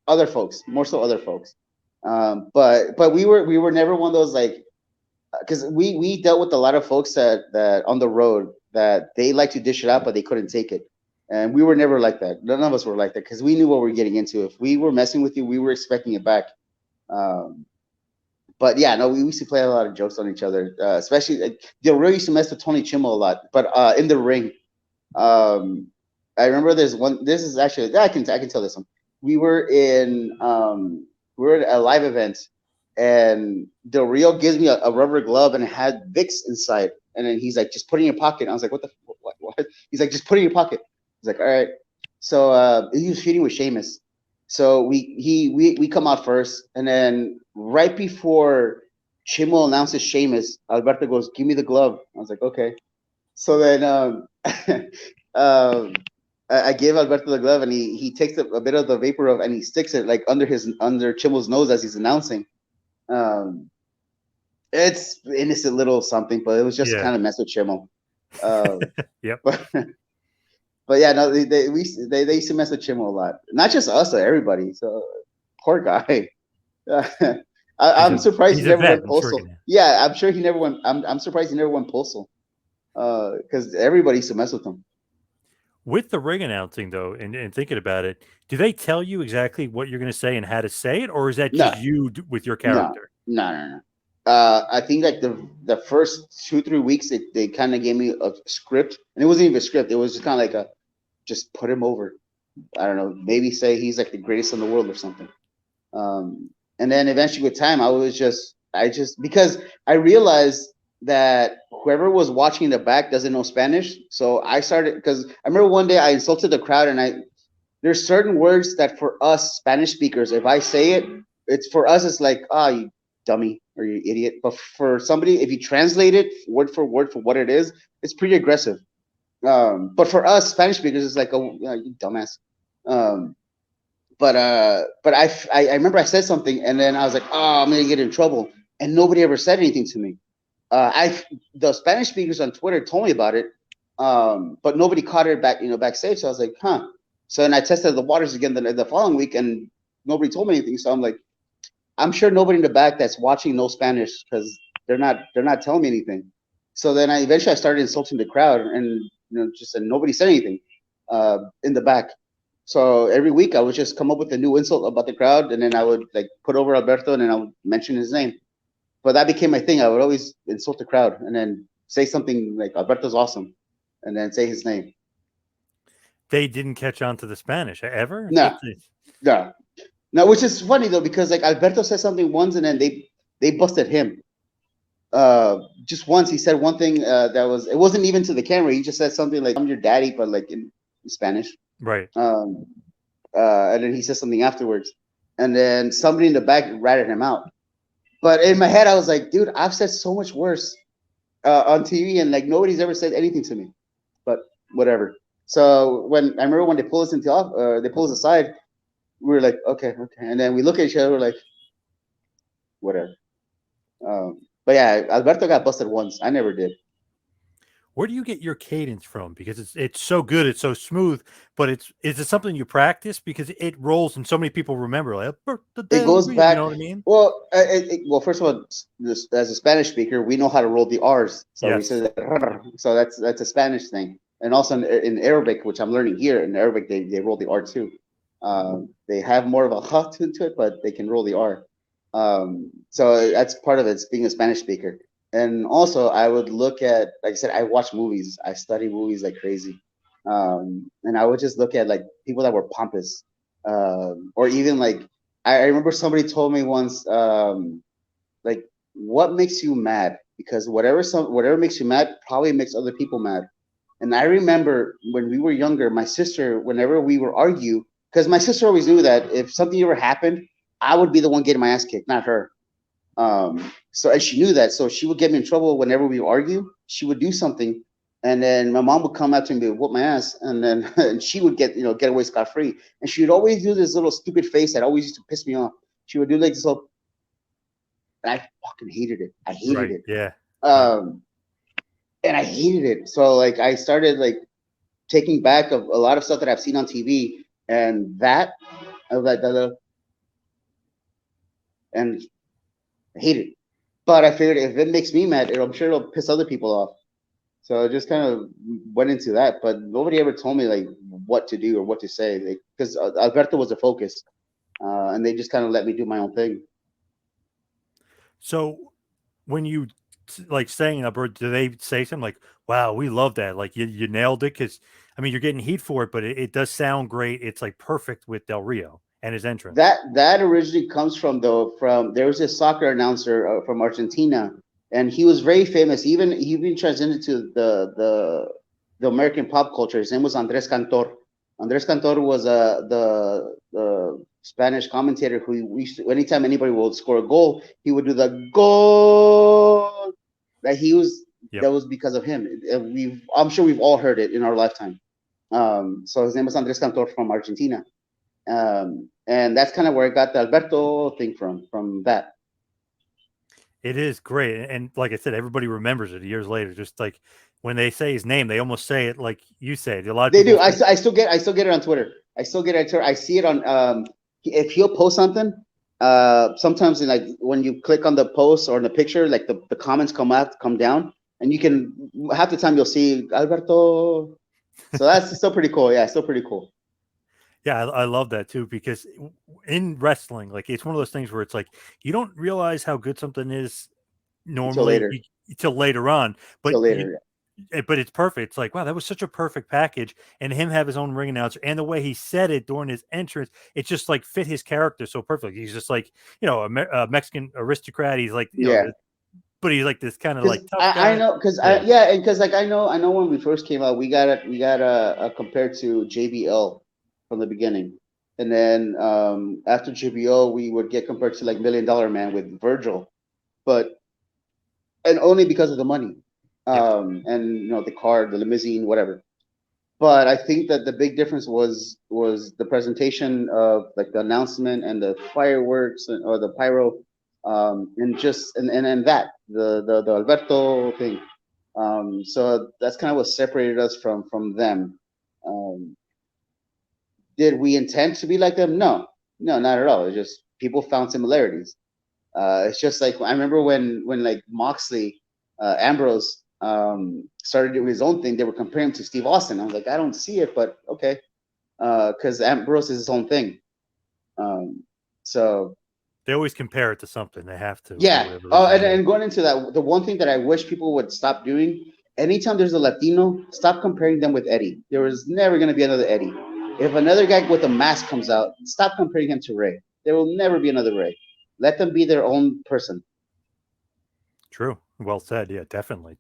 [SPEAKER 2] other folks, more so other folks. But we were never one of those like because we dealt with a lot of folks that on the road that they like to dish it out, but they couldn't take it. And we were never like that. None of us were like that because we knew what we were getting into. If we were messing with you, we were expecting it back. Um, but yeah, no, we used to play a lot of jokes on each other, especially Del Rio used to mess with Tony Chimo a lot, but in the ring, um, I remember there's one. This is actually I can tell this one. We were in we were at a live event, and Del Rio gives me a rubber glove and it had Vicks inside, and then he's like, "Just put it in your pocket." I was like, What?" He's like, "Just put it in your pocket." He's like, "All right." So he was feuding with Sheamus. So we come out first, and then right before Chimo announces Sheamus, Alberto goes, "Give me the glove." I was like, "Okay." So then um, I gave Alberto the glove, and he takes a bit of the vapor of and he sticks it like under Chimo's nose as he's announcing. Um, it's innocent little something, but it was just
[SPEAKER 1] Yeah.
[SPEAKER 2] kind of mess with Chimo. Uh,
[SPEAKER 1] Yep.
[SPEAKER 2] but but yeah, no, they used to mess with Chimo a lot. Not just us, but everybody. So poor guy. I'm surprised he
[SPEAKER 1] He's a
[SPEAKER 2] never
[SPEAKER 1] vet
[SPEAKER 2] went
[SPEAKER 1] in
[SPEAKER 2] postal.
[SPEAKER 1] friggin'
[SPEAKER 2] Yeah, I'm sure he never went. I'm surprised he never went postal. Because everybody used to mess with him.
[SPEAKER 1] with the ring announcing though, and thinking about it, do they tell you exactly what you're going to say and how to say it, or is that
[SPEAKER 2] No,
[SPEAKER 1] just you with your
[SPEAKER 2] no,
[SPEAKER 1] character?
[SPEAKER 2] no, no, no. I think like the first 2 3 weeks they kind of gave me a script, and it wasn't even a script. It was just kind of like a just put him over. I don't know, maybe say he's like the greatest in the world or something. And then eventually with time, I just because I realized that whoever was watching the back doesn't know Spanish, so I started because I remember one day I insulted the crowd, and there's certain words that for us Spanish speakers, if I say it, it's for us. It's like dummy or you idiot. But for somebody, if you translate it word for what it is, it's pretty aggressive. But for us Spanish speakers, it's like, oh, you dumbass. Um, but I remember I said something and then I was like, oh, I'm gonna get in trouble, and nobody ever said anything to me. I The Spanish speakers on Twitter told me about it, but nobody caught it backstage. So I was like, huh. So then I tested the waters again the following week, and nobody told me anything. So I'm like, I'm sure nobody in the back that's watching knows Spanish because they're not telling me anything. So then I started insulting the crowd, and just and nobody said anything in the back. So every week I would just come up with a new insult about the crowd, and then I would like put over Alberto, and then I would mention his name. But that became my thing. I would always insult the crowd, and then say something like Alberto's awesome, and then say his name.
[SPEAKER 1] They didn't catch on to the Spanish ever.
[SPEAKER 2] No, no, no. Which is funny though, because like Alberto said something once, and then they busted him. Just once he said one thing that it wasn't even to the camera. He just said something like, "I'm your daddy," but like in Spanish.
[SPEAKER 1] Right.
[SPEAKER 2] Um, and then he said something afterwards, and then somebody in the back ratted him out. But in my head, I was like, dude, I've said so much worse on TV, and like nobody's ever said anything to me. But whatever. So I remember when they pulled us they pulled us aside, we were like, okay, okay, and then we look at each other, we're like, whatever. But yeah, Alberto got busted once. I never did.
[SPEAKER 1] Where do you get your cadence from? Because it's so good, it's so smooth. But is it something you practice? Because it rolls, and so many people remember, like Alberto
[SPEAKER 2] It
[SPEAKER 1] Del
[SPEAKER 2] goes
[SPEAKER 1] Rio. You
[SPEAKER 2] back.
[SPEAKER 1] know what I mean?
[SPEAKER 2] Well, well, first of all, as a Spanish speaker, we know how to roll the R's. So we say
[SPEAKER 1] Yes.
[SPEAKER 2] that. So that's a Spanish thing. And also in Arabic, which I'm learning here, in Arabic they roll the R too. They have more of a h to it, but they can roll the R. So that's part of it. It's being a Spanish speaker. And also, I would look at, like I said, I watch movies. I study movies like crazy. And I would just look at like people that were pompous, or even like I remember somebody told me once, like, what makes you mad? Because whatever makes you mad probably makes other people mad. And I remember when we were younger, my sister, whenever we would argue, because my sister always knew that if something ever happened, I would be the one getting my ass kicked, not her. So and she knew that, so she would get me in trouble whenever we argue. She would do something, and then my mom would come out to me and whoop my ass, and then and she would get away scot free. And she would always do this little stupid face that always used to piss me off. She would do like this little, and I fucking hated it. I hated
[SPEAKER 1] Right.
[SPEAKER 2] it.
[SPEAKER 1] Yeah. Yeah.
[SPEAKER 2] Um, and I hated it. So like I started like taking back of a lot of stuff that I've seen on TV, and that I was like, and I hate it. But I figured if it makes me mad, I'm sure it'll piss other people off. So I just kind of went into that, but nobody ever told me like what to do or what to say, because Alberto was the focus, and they just kind of let me do my own thing.
[SPEAKER 1] So when you like saying a bird, do they say something like, "Wow, we love that. Like you nailed it"? Because I mean, you're getting heat for it, but it does sound great. It's like perfect with Del Rio and his entrance.
[SPEAKER 2] That originally comes from there was a soccer announcer from Argentina, and he was very famous. He even transcended to the American pop culture. His name was Andres Cantor. Andres Cantor was the Spanish commentator who anytime anybody would score a goal, he would do the goal. That he was
[SPEAKER 1] Yep.
[SPEAKER 2] that was because of him. I'm sure we've all heard it in our lifetime. So his name was Andres Cantor from Argentina, and that's kind of where I got the Alberto thing from that.
[SPEAKER 1] It is great, and like I said, everybody remembers it years later. Just like when they say his name, they almost say it like you said. A lot of
[SPEAKER 2] They
[SPEAKER 1] people
[SPEAKER 2] do.
[SPEAKER 1] say,
[SPEAKER 2] I still get it on Twitter. I still get it on Twitter. I see it on if he'll post something. Sometimes like when you click on the post or in the picture, like the comments come down, and you can half the time you'll see Alberto. So that's still pretty cool. Yeah, still pretty cool.
[SPEAKER 1] yeah, I love that too because in wrestling, like it's one of those things where it's like you don't realize how good something is
[SPEAKER 2] Until
[SPEAKER 1] normally
[SPEAKER 2] later.
[SPEAKER 1] till later on, but
[SPEAKER 2] Till
[SPEAKER 1] you
[SPEAKER 2] later.
[SPEAKER 1] but it's perfect. It's like, wow, that was such a perfect package. And him have his own ring announcer and the way he said it during his entrance, it just like fit his character so perfectly. He's just like, a Mexican aristocrat. He's like,
[SPEAKER 2] Yeah.
[SPEAKER 1] but he's like this kind of
[SPEAKER 2] Because
[SPEAKER 1] like tough
[SPEAKER 2] I
[SPEAKER 1] guy.
[SPEAKER 2] know, because
[SPEAKER 1] Yeah.
[SPEAKER 2] yeah, and because like I know when we first came out, we got compared to JBL from the beginning, and then after JBL, we would get compared to like Million Dollar Man with Virgil. but and only because of the money,
[SPEAKER 1] Yep.
[SPEAKER 2] and the car, the limousine, whatever. But I think that the big difference was the presentation of like the announcement and the fireworks or the pyro, and just and that the Alberto thing. So that's kind of what separated us from them. Um, did we intend to be like them? No, no, not at all. It's just people found similarities. It's just like I remember when like Moxley, Ambrose, started doing his own thing. They were comparing him to Steve Austin. I was like, I don't see it, but okay, because Ambrose is his own thing. Um, so
[SPEAKER 1] They always compare it to something. They have to for
[SPEAKER 2] yeah.
[SPEAKER 1] whatever
[SPEAKER 2] Oh,
[SPEAKER 1] reason.
[SPEAKER 2] and going into that, the one thing that I wish people would stop doing, anytime there's a Latino, stop comparing them with Eddie. There was never going to be another Eddie. If another guy with a mask comes out, stop comparing him to Ray. There will never be another Ray. Let them be their own person.
[SPEAKER 1] True. Well said. Yeah, definitely.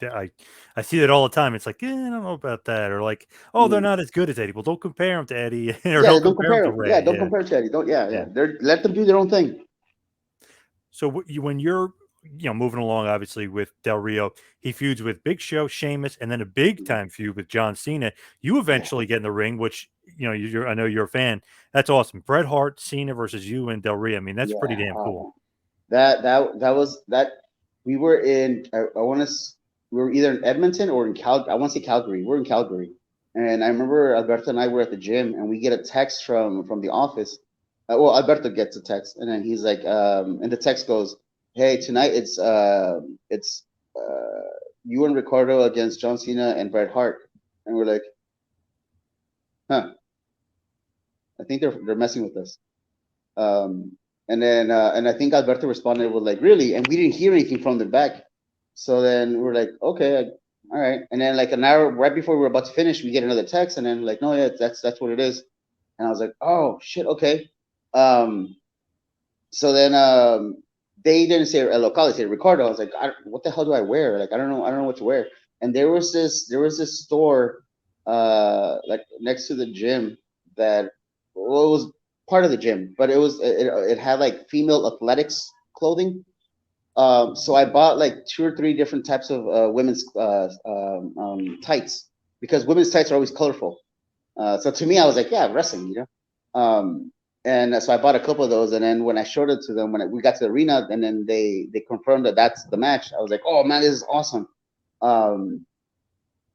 [SPEAKER 1] I see that all the time. It's like, I don't know about that, or like, oh, they're
[SPEAKER 2] Mm.
[SPEAKER 1] not as good as Eddie. Well, don't compare them to Eddie, or
[SPEAKER 2] Yeah,
[SPEAKER 1] don't
[SPEAKER 2] don't
[SPEAKER 1] compare them
[SPEAKER 2] compare
[SPEAKER 1] to
[SPEAKER 2] them. Yeah,
[SPEAKER 1] Ray.
[SPEAKER 2] don't
[SPEAKER 1] Yeah,
[SPEAKER 2] compare to Eddie. Don't. Yeah,
[SPEAKER 1] yeah.
[SPEAKER 2] yeah. Let them do their own thing.
[SPEAKER 1] So when you're moving along, obviously with Del Rio, he feuds with Big Show, Sheamus, and then a big time feud with John Cena. You
[SPEAKER 2] Yeah,
[SPEAKER 1] eventually get in the ring, which I know you're a fan. That's awesome. Bret Hart, Cena versus you and Del Rio. I mean, that's pretty
[SPEAKER 2] yeah.
[SPEAKER 1] damn cool.
[SPEAKER 2] That was that. We were in. I want to. We were either in Edmonton or in Cal. I want to say Calgary. We're in Calgary, and I remember Alberto and I were at the gym, and we get a text from the office. Well, Alberto gets a text, and then he's like, and the text goes, "Hey, tonight it's you and Ricardo against John Cena and Bret Hart," and we're like, "Huh? I think they're messing with us." Um, and I think Alberto responded with like, "Really?" And we didn't hear anything from the back. So then we're like, "Okay, all right." And then like an hour right before we were about to finish, we get another text, and then like, "No, yeah, that's what it is." And I was like, "Oh shit, okay." Um, so then they didn't say El Local, they said Ricardo. I was like, "What the hell do I wear? Like, I don't know what to wear." And there was this store like next to the gym that well, it was part of the gym, but it had like female athletics clothing. So I bought like two or three different types of women's tights because women's tights are always colorful. So to me, I was like, yeah, wrestling, you know. And so I bought a couple of those, and then when I showed it to them, we got to the arena, and then they confirmed that that's the match. I was like, oh man, this is awesome. Um,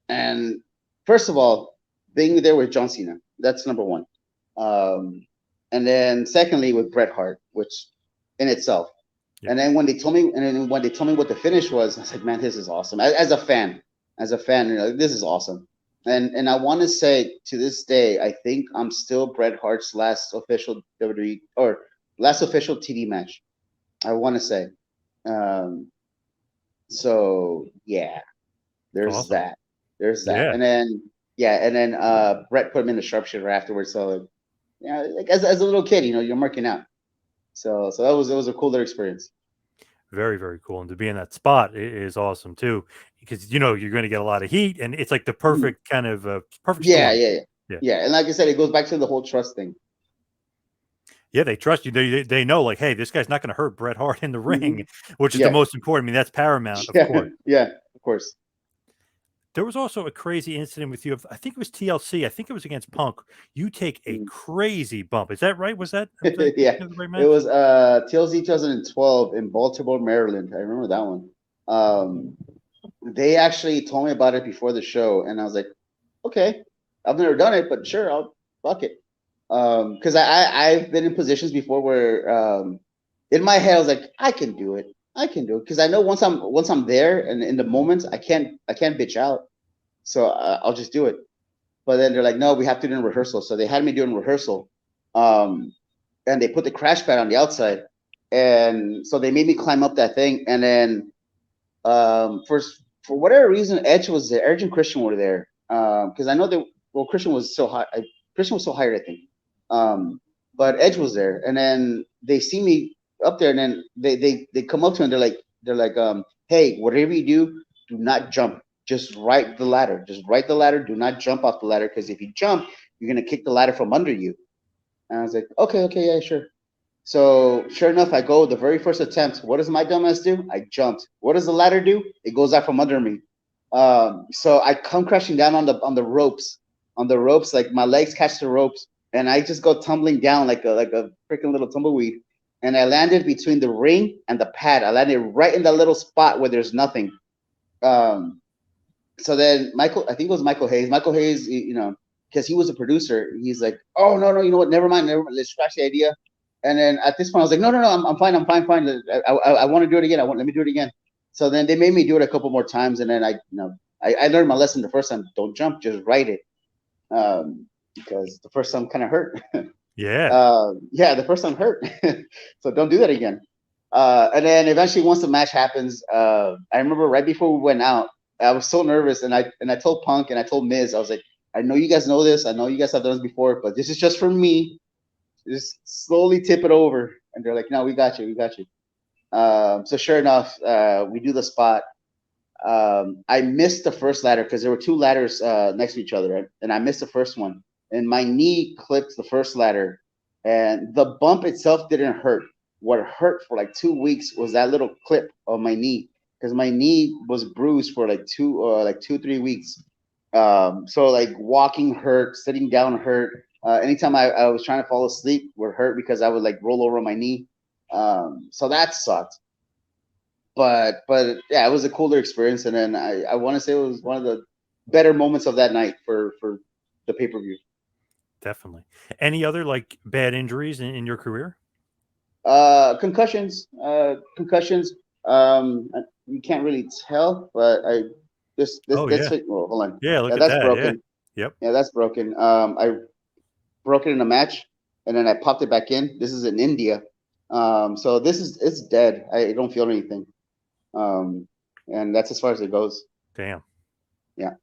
[SPEAKER 2] and first of all, being there with John Cena, that's number one. Um, and then secondly, with Bret Hart, which in itself.
[SPEAKER 1] Yeah.
[SPEAKER 2] And then when they told me what the finish was, I said, man, this is awesome. As a fan, this is awesome. And I want to say to this day, I think I'm still Bret Hart's last official WWE or last official TV match. I want to say. Um, so yeah, there's
[SPEAKER 1] Awesome.
[SPEAKER 2] that. There's that.
[SPEAKER 1] Yeah.
[SPEAKER 2] And then Brett put him in the sharpshooter afterwards. So yeah, like as a little kid, you're marking out. So that was a cool little experience.
[SPEAKER 1] Very, very cool. And to be in that spot is awesome too, because you're going to get a lot of heat, and it's like the
[SPEAKER 2] Mhm.
[SPEAKER 1] perfect kind of perfect
[SPEAKER 2] Yeah,
[SPEAKER 1] storm.
[SPEAKER 2] yeah, yeah.
[SPEAKER 1] Yeah.
[SPEAKER 2] Yeah, and like I said, it goes back to the whole trust thing.
[SPEAKER 1] Yeah, they trust you. They know, like, hey, this guy's not going to hurt Bret Hart in the ring,
[SPEAKER 2] Hmm.
[SPEAKER 1] which is the
[SPEAKER 2] Yeah,
[SPEAKER 1] most important. I mean, that's paramount, of
[SPEAKER 2] yeah,
[SPEAKER 1] course.
[SPEAKER 2] yeah. Of course.
[SPEAKER 1] There was also a crazy incident with you. I think it was TLC. I think it was against Punk. You take a
[SPEAKER 2] Mm.
[SPEAKER 1] crazy bump. Is that right? Was that am I thinking
[SPEAKER 2] Yeah,
[SPEAKER 1] of the right
[SPEAKER 2] it
[SPEAKER 1] match?
[SPEAKER 2] was TLC 2012 in Baltimore, Maryland. I remember that one. They actually told me about it before the show, and I was like, okay, I've never done it, but sure, I'll fuck it. Because I've been in positions before where in my head I was like, I can do it, I can do it, because I know once I'm there and in the moment I can't bitch out, so I'll just do it. But then they're like, no, we have to do it in rehearsal, so they had me doing rehearsal, um, and they put the crash pad on the outside, and so they made me climb up that thing, and then for whatever reason, Edge was there. Edge and Christian were there because I know that Christian was so high. Christian was so hired, I think. Um, but Edge was there, and then they see me up there, and then they come up to me and they're like hey, whatever you do not jump. Just ride the ladder. Just ride the ladder. Do not jump off the ladder because if you jump, you're gonna kick the ladder from under you. And I was like, okay, yeah, sure. So sure enough, I go the very first attempt. What does my dumbass do? I jumped. What does the ladder do? It goes out from under me. So I come crashing down on the ropes. Like my legs catch the ropes, and I just go tumbling down like a freaking little tumbleweed. And I landed between the ring and the pad. I landed right in that little spot where there's nothing. Um, so then Michael, I think it was Michael Hayes. Michael Hayes, because he was a producer, he's like, "Oh no, you know what? Never mind. Let's scratch the idea." And then at this point, I was like, "No, I'm fine. I'm fine, fine. I want to do it again. Let me do it again." So then they made me do it a couple more times, and then I learned my lesson the first time. Don't jump, just write it, because the first time kind of hurt.
[SPEAKER 1] Yeah.
[SPEAKER 2] Yeah, the first time hurt. So don't do that again. And then eventually, once the match happens, I remember right before we went out, I was so nervous, and I told Punk and I told Miz, I was like, I know you guys know this, I know you guys have done this before, but this is just for me. Just slowly tip it over, and they're like, no, we got you. So sure enough, we do the spot. I missed the first ladder because there were two ladders next to each other, right? And I missed the first one, and my knee clipped the first ladder, and the bump itself didn't hurt. What hurt for like 2 weeks was that little clip of my knee because my knee was bruised for like 3 weeks. So like walking hurt, sitting down hurt. Anytime I was trying to fall asleep would hurt because I would like roll over on my knee. So that sucked, but yeah, it was a cooler experience, and then I want to say it was one of the better moments of that night for the pay per view.
[SPEAKER 1] Definitely. Any other like bad injuries in your career?
[SPEAKER 2] Concussions. You can't really tell, but I this
[SPEAKER 1] Oh
[SPEAKER 2] that's
[SPEAKER 1] yeah.
[SPEAKER 2] it. Well, hold on.
[SPEAKER 1] Yeah,
[SPEAKER 2] Yeah,
[SPEAKER 1] look at
[SPEAKER 2] that's
[SPEAKER 1] that. Yeah.
[SPEAKER 2] broken.
[SPEAKER 1] Yep.
[SPEAKER 2] Yeah, that's broken. I broke it in a match, and then I popped it back in. This is in India. So it's dead. I don't feel anything. And that's as far as it goes.
[SPEAKER 1] Damn.
[SPEAKER 2] Yeah.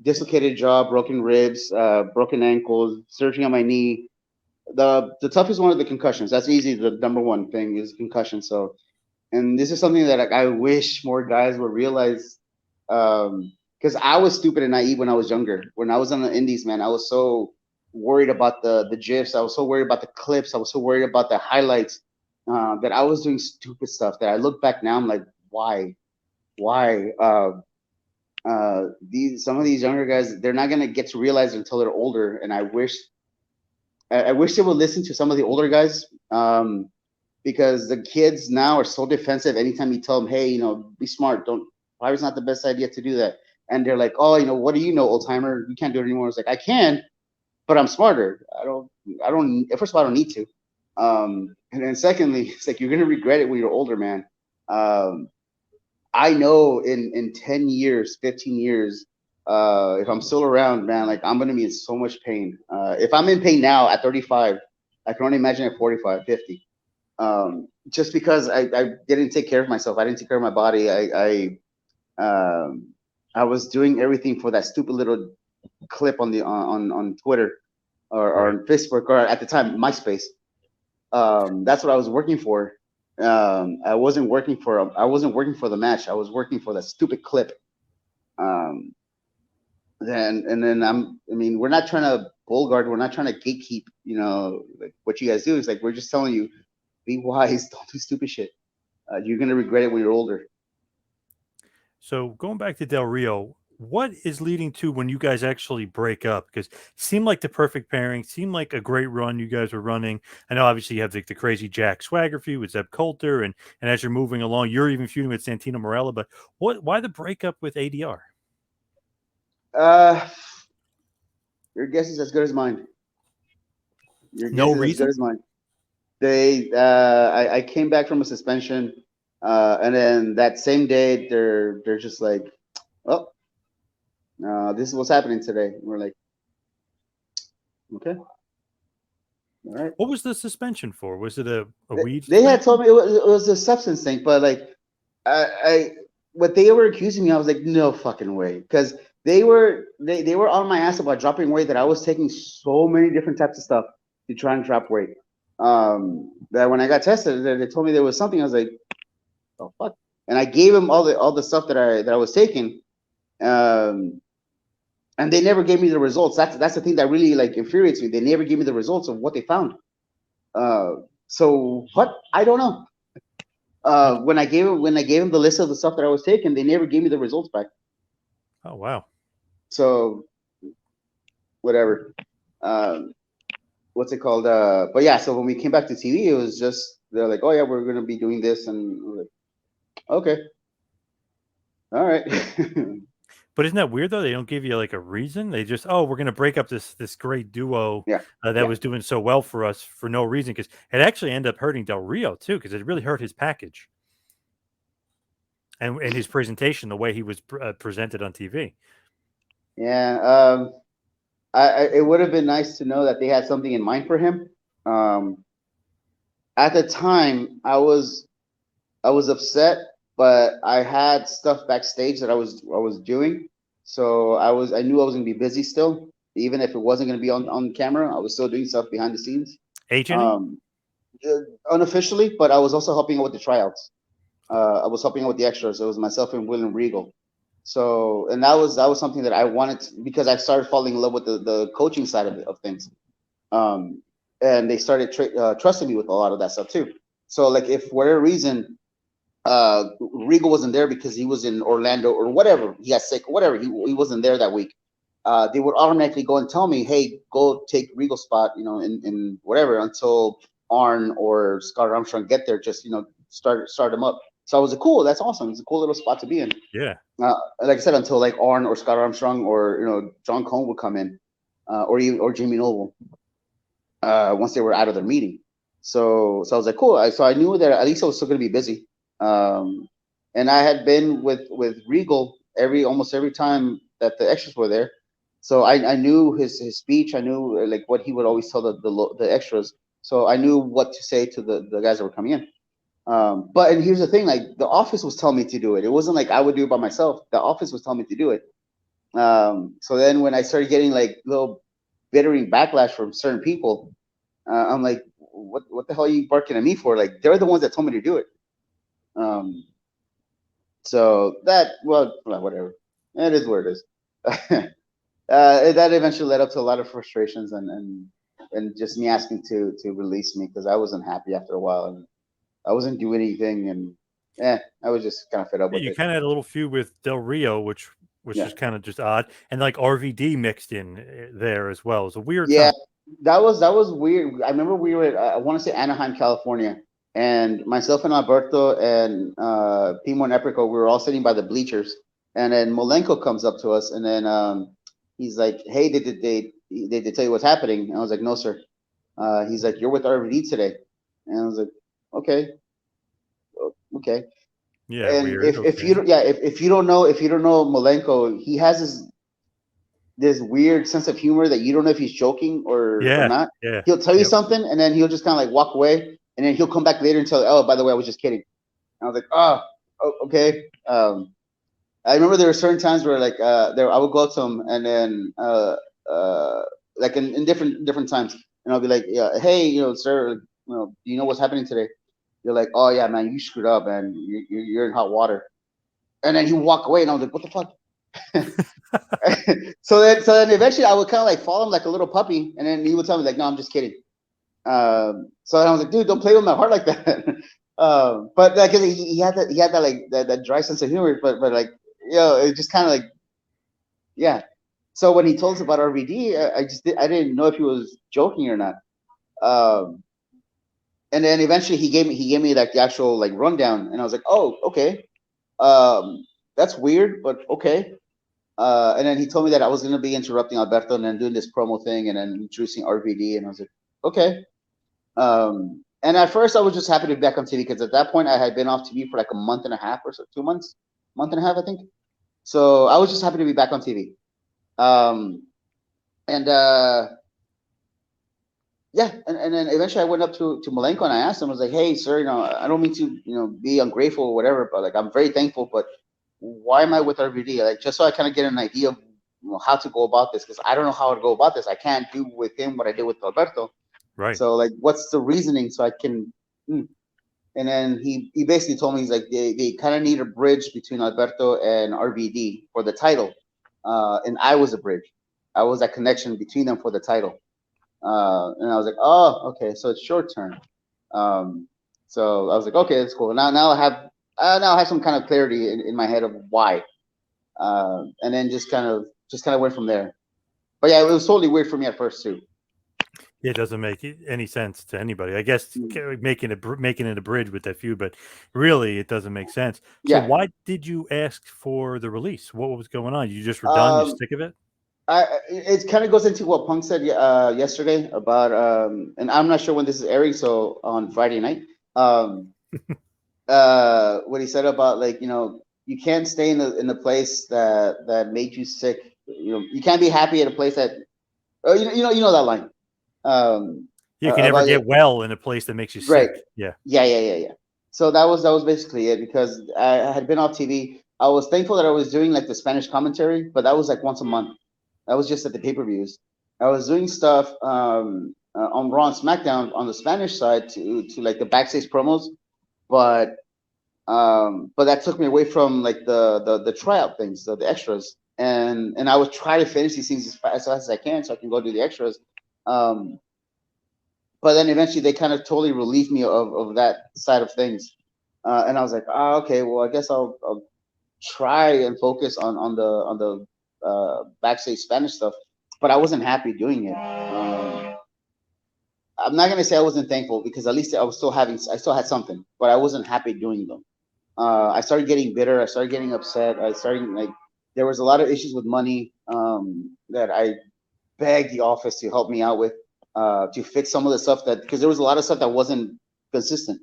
[SPEAKER 2] Dislocated jaw, broken ribs, broken ankles, surgery on my knee. The toughest one are the concussions. That's easy. The number one thing is concussion. So, and this is something that like, I wish more guys would realize. Because I was stupid and naive when I was younger. When I was on the indies, man, I was so worried about the gifs. I was so worried about the clips. I was so worried about the highlights, that I was doing stupid stuff. That I look back now, I'm like, why? These some of these younger guys, they're not gonna get to realize it until they're older. And I wish they would listen to some of the older guys, because the kids now are so defensive. Anytime you tell them, hey, be smart, don't, probably it's not the best idea to do that. And they're like, oh, what do you know, old timer? You can't do it anymore. It's like, I can, but I'm smarter. First of all, I don't need to. And then secondly, it's like, you're going to regret it when you're older, man. Um, I know in 10 years, 15 years, if I'm still around, man, like I'm going to be in so much pain. If I'm in pain now at 35, I can only imagine at 45, 50. Just because I didn't take care of myself. I didn't take care of my body. I was doing everything for that stupid little clip on Twitter, or
[SPEAKER 1] Right.
[SPEAKER 2] on Facebook, or at the time MySpace. That's what I was working for. I wasn't working for the match. I was working for that stupid clip. Um, then I mean, we're not trying to bull guard. We're not trying to gatekeep. Like what you guys do is like, we're just telling you, be wise. Don't do stupid shit. You're gonna regret it when you're older.
[SPEAKER 1] So going back to Del Rio, what is leading to when you guys actually break up? Because it seemed like the perfect pairing, seemed like a great run you guys were running. I know obviously you have the crazy Jack Swagger feud with Zeb Coulter, and as you're moving along, you're even feuding with Santino Morella. But why the breakup with ADR?
[SPEAKER 2] Uh, your guess is as good as mine. Your
[SPEAKER 1] No
[SPEAKER 2] guess is as good
[SPEAKER 1] reason?
[SPEAKER 2] as mine. I came back from a suspension, and then that same day they're just like, oh, this is what's happening today. And we're like, okay, all right.
[SPEAKER 1] What was the suspension for? Was it a weed
[SPEAKER 2] They had told
[SPEAKER 1] suspension?
[SPEAKER 2] me it was a substance thing, but like, I what they were accusing me, I was like, no fucking way, because they were on my ass about dropping weight, that I was taking so many different types of stuff to try and drop weight. That when I got tested, they told me there was something. I was like, oh fuck, and I gave them all the stuff that I was taking, um, and they never gave me the results. That's the thing that really like infuriates me. They never gave me the results of what they found. Uh, So what? I don't know. When I gave him the list of the stuff that I was taking, they never gave me the results back.
[SPEAKER 1] Oh wow.
[SPEAKER 2] So whatever. Um, what's it called? But yeah, so when we came back to TV, it was just they're like, oh yeah, we're gonna be doing this, and we're like, okay, all right.
[SPEAKER 1] But isn't that weird though? They don't give you like a reason. They just, oh, we're gonna break up this great duo
[SPEAKER 2] Yeah,
[SPEAKER 1] that
[SPEAKER 2] yeah,
[SPEAKER 1] was doing so well for us for no reason, because it actually ended up hurting Del Rio too, because it really hurt his package and his presentation, the way he was presented on TV.
[SPEAKER 2] yeah. It would have been nice to know that they had something in mind for him. Um, at the time, I was upset, but I had stuff backstage that I was doing, so I knew I was gonna be busy still, even if it wasn't gonna be on camera. I was still doing stuff behind the scenes,
[SPEAKER 1] Agenting?
[SPEAKER 2] um, unofficially, but I was also helping out with the tryouts. I was helping out with the extras. It was myself and William Regal. So, and that was something that I wanted because I started falling in love with the coaching side of things. Um, and they started trusting me with a lot of that stuff too. So, like, if for whatever reason Regal wasn't there because he was in Orlando or whatever, he got sick, or whatever, he wasn't there that week. They would automatically go and tell me, "Hey, go take Regal's spot," in whatever until Arn or Scott Armstrong get there. Just start them up. So I was like, "Cool, that's awesome. It's a cool little spot to be in."
[SPEAKER 1] Yeah.
[SPEAKER 2] Like I said, until like Arn or Scott Armstrong or John Cone would come in, or Jimmy Noble, once they were out of their meeting. So I was like, cool. So I knew that at least I was still going to be busy. Um, and I had been with Regal almost every time that the extras were there. So I knew his speech. I knew like what he would always tell the extras. So I knew what to say to the guys that were coming in. But and here's the thing, like the office was telling me to do it. It wasn't like I would do it by myself. The office was telling me to do it. So then when I started getting like little bittering backlash from certain people, I'm like, what the hell are you barking at me for? Like they're the ones that told me to do it. Um, so that, well, whatever. It is what it is. That eventually led up to a lot of frustrations and just me asking to release me because I wasn't happy after a while and I wasn't doing anything and I was just kind of fed up
[SPEAKER 1] Yeah,
[SPEAKER 2] with
[SPEAKER 1] you
[SPEAKER 2] it.
[SPEAKER 1] kind of had a little feud with Del Rio, which was
[SPEAKER 2] Yeah.
[SPEAKER 1] just kind of just odd, and like RVD mixed in there as well. It was a weird
[SPEAKER 2] Yeah,
[SPEAKER 1] time.
[SPEAKER 2] that was weird. I remember we were I want to say Anaheim, California, and myself and Alberto and Pimo and Eprico, we were all sitting by the bleachers, and then Molenko comes up to us, and then he's like, "Hey, did they tell you what's happening?" And I was like, "No, sir." He's like, "You're with RVD today," and I was like, "Okay, okay."
[SPEAKER 1] Yeah,
[SPEAKER 2] And
[SPEAKER 1] weird.
[SPEAKER 2] if you
[SPEAKER 1] Okay.
[SPEAKER 2] don't, yeah, if you don't know Molenko, he has this weird sense of humor that you don't know if he's joking or
[SPEAKER 1] Yeah.
[SPEAKER 2] not.
[SPEAKER 1] Yeah.
[SPEAKER 2] He'll tell you
[SPEAKER 1] Yep.
[SPEAKER 2] something and then he'll just kind of like walk away and then he'll come back later and tell, oh, by the way, I was just kidding. And I was like, oh, okay. I remember there were certain times where like I would go up to him and then like in different times and I'll be like, yeah, hey, sir, do you know what's happening today? You're like, oh yeah, man, you screwed up, man. You're in hot water. And then he walk away and I was like, what the fuck? So then eventually I would kind of like follow him like a little puppy, and then he would tell me like, "No, I'm just kidding." So I was like, "Dude, don't play with my heart like that." But like he had that like that dry sense of humor, but like it just kind of like yeah. So when he told us about RVD, I didn't know if he was joking or not. Um, and then eventually he gave me like the actual like rundown, and I was like, "Oh, okay, that's weird, but okay." And then he told me that I was going to be interrupting Alberto and then doing this promo thing and then introducing RVD. And I was like, okay. And at first, I was just happy to be back on TV because at that point, I had been off TV for like a month and a half or so, 2 months, month and a half, I think. So I was just happy to be back on TV. Um, and yeah, and then eventually I went up to Malenko and I asked him, I was like, hey, sir, I don't mean to, be ungrateful or whatever, but like I'm very thankful, but why am I with RVD? Like just so I kind of get an idea of how to go about this because I don't know how to go about this. I can't do with him what I did with Alberto.
[SPEAKER 1] Right.
[SPEAKER 2] So like, what's the reasoning so I can? Mm. And then he basically told me he's like they kind of need a bridge between Alberto and RVD for the title, and I was a bridge. I was that connection between them for the title. And I was like, oh, okay, so it's short term. Um, so I was like, okay, that's cool. Now I have some kind of clarity in my head of why, and then just kind of went from there. But yeah, it was totally weird for me at first too.
[SPEAKER 1] It doesn't make any sense to anybody. I guess making it a bridge with that feud, but really it doesn't make sense. So
[SPEAKER 2] Yeah.
[SPEAKER 1] why did you ask for the release? What was going on? You just were done. You
[SPEAKER 2] Um,
[SPEAKER 1] sick of it?
[SPEAKER 2] it kind of goes into what Punk said yesterday about, and I'm not sure when this is airing, so on Friday night. Um, what he said about, like, you can't stay in the place that made you sick. You can't be happy at a place that, you know that line.
[SPEAKER 1] You can never
[SPEAKER 2] About it.
[SPEAKER 1] get well in a place that makes you
[SPEAKER 2] Right.
[SPEAKER 1] sick. Yeah,
[SPEAKER 2] Yeah. So that was basically it, because I had been off TV. I was thankful that I was doing like the Spanish commentary, but that was like once a month. That was just at the pay-per-views. I was doing stuff on Raw and SmackDown on the Spanish side to like the backstage promos, but but that took me away from like the tryout things, the extras, and I would try to finish these things as fast as I can so I can go do the extras. Um, but then eventually they kind of totally relieved me of that side of things, and I was like, oh, okay, well, I guess I'll try and focus on the backstage Spanish stuff, but I wasn't happy doing it. I'm not gonna say I wasn't thankful, because at least I still had something, but I wasn't happy doing them. I started getting bitter. I started getting upset. I started like there was a lot of issues with money, that I begged the office to help me out with, to fix some of the stuff, that because there was a lot of stuff that wasn't consistent,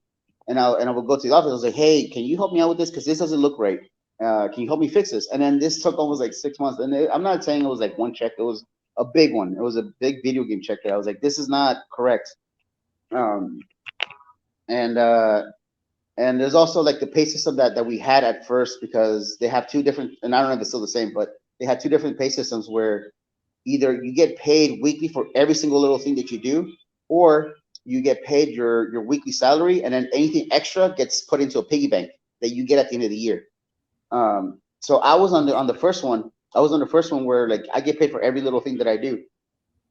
[SPEAKER 2] and I would go to the office. I was like, hey, can you help me out with this, because this doesn't look right. Can you help me fix this? And then this took almost like 6 months. And I'm not saying it was like one check. It was a big one. It was a big video game check that I was like, this is not correct. Um, and and there's also like the pay system that we had at first, because they have two different, and I don't know if it's still the same, but they had two different pay systems where either you get paid weekly for every single little thing that you do, or you get paid your weekly salary, and then anything extra gets put into a piggy bank that you get at the end of the year. So I was on the first one. I was on the first one where like I get paid for every little thing that I do.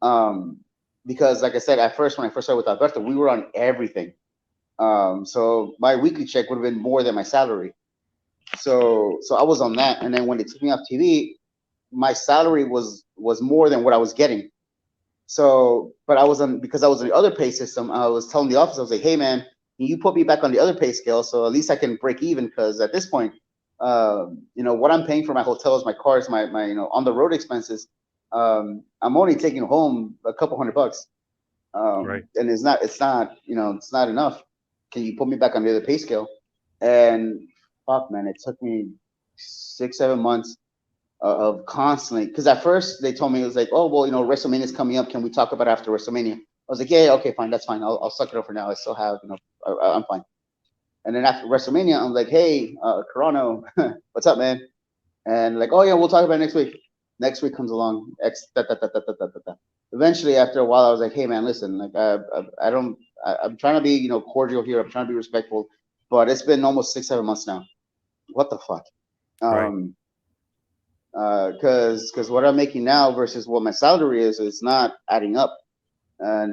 [SPEAKER 2] Um, because like I said, at first when I first started with Alberto, we were on everything. So my weekly check would have been more than my salary. So I was on that, and then when they took me off TV, my salary was more than what I was getting. So, but I was on because I was on the other pay system. I was telling the office, I was like, "Hey, man, can you put me back on the other pay scale so at least I can break even?" Because at this point, what I'm paying for my hotels, my cars, my on the road expenses, I'm only taking home a couple $100,
[SPEAKER 1] right.
[SPEAKER 2] and it's not enough. Can you put me back on the other pay scale? And fuck, man, it took me 6 7 months of constantly, because at first they told me, it was like, oh, well, WrestleMania is coming up, can we talk about it after WrestleMania? I was like, yeah, okay, fine, that's fine, I'll suck it up for now. I still have, I'm fine. And then after WrestleMania, I'm like, hey, Carano, what's up, man? And like, oh yeah, we'll talk about it next week. Next week comes along, eventually after a while I was like, hey man, listen, like I don't I'm trying to be cordial here, I'm trying to be respectful, but it's been almost 6 7 months now. What the fuck?
[SPEAKER 1] Right.
[SPEAKER 2] um because what I'm making now versus what my salary is not adding up. And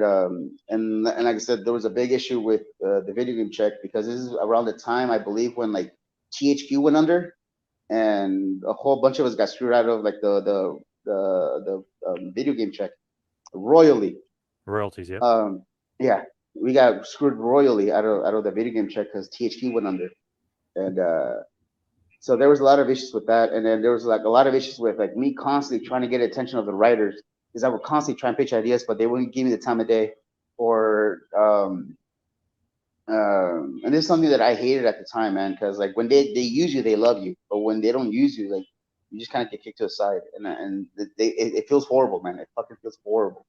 [SPEAKER 2] like I said, there was a big issue with the video game check, because this is around the time, I believe, when like THQ went under, and a whole bunch of us got screwed out of like the video game check royally.
[SPEAKER 1] Royalties. Yep.
[SPEAKER 2] Yeah, we got screwed royally out of the video game check because THQ went under, and so there was a lot of issues with that, and then there was like a lot of issues with like me constantly trying to get attention of the writers, because I would constantly try and pitch ideas, but they wouldn't give me the time of day, or and this is something that I hated at the time, man, because like when they use you, they love you, but when they don't use you, like you just kind of get kicked to the side, and it feels horrible, man. It fucking feels horrible.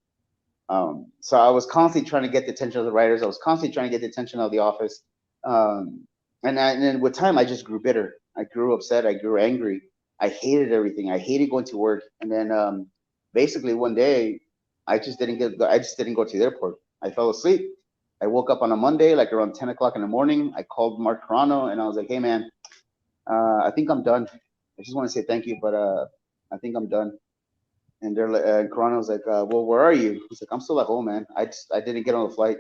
[SPEAKER 2] So I was constantly trying to get the attention of the writers. I was constantly trying to get the attention of the office. And then with time, I just grew bitter. I grew upset. I grew angry. I hated everything. I hated going to work. And then basically one day, I just didn't go to the airport. I fell asleep. I woke up on a Monday, like around 10 o'clock in the morning. I called Mark Carano and I was like, hey, man, I think I'm done. I just want to say thank you, but I think I'm done. And they're like, and Corona was like, well, where are you? He's like, I'm still at home, man. I didn't get on the flight.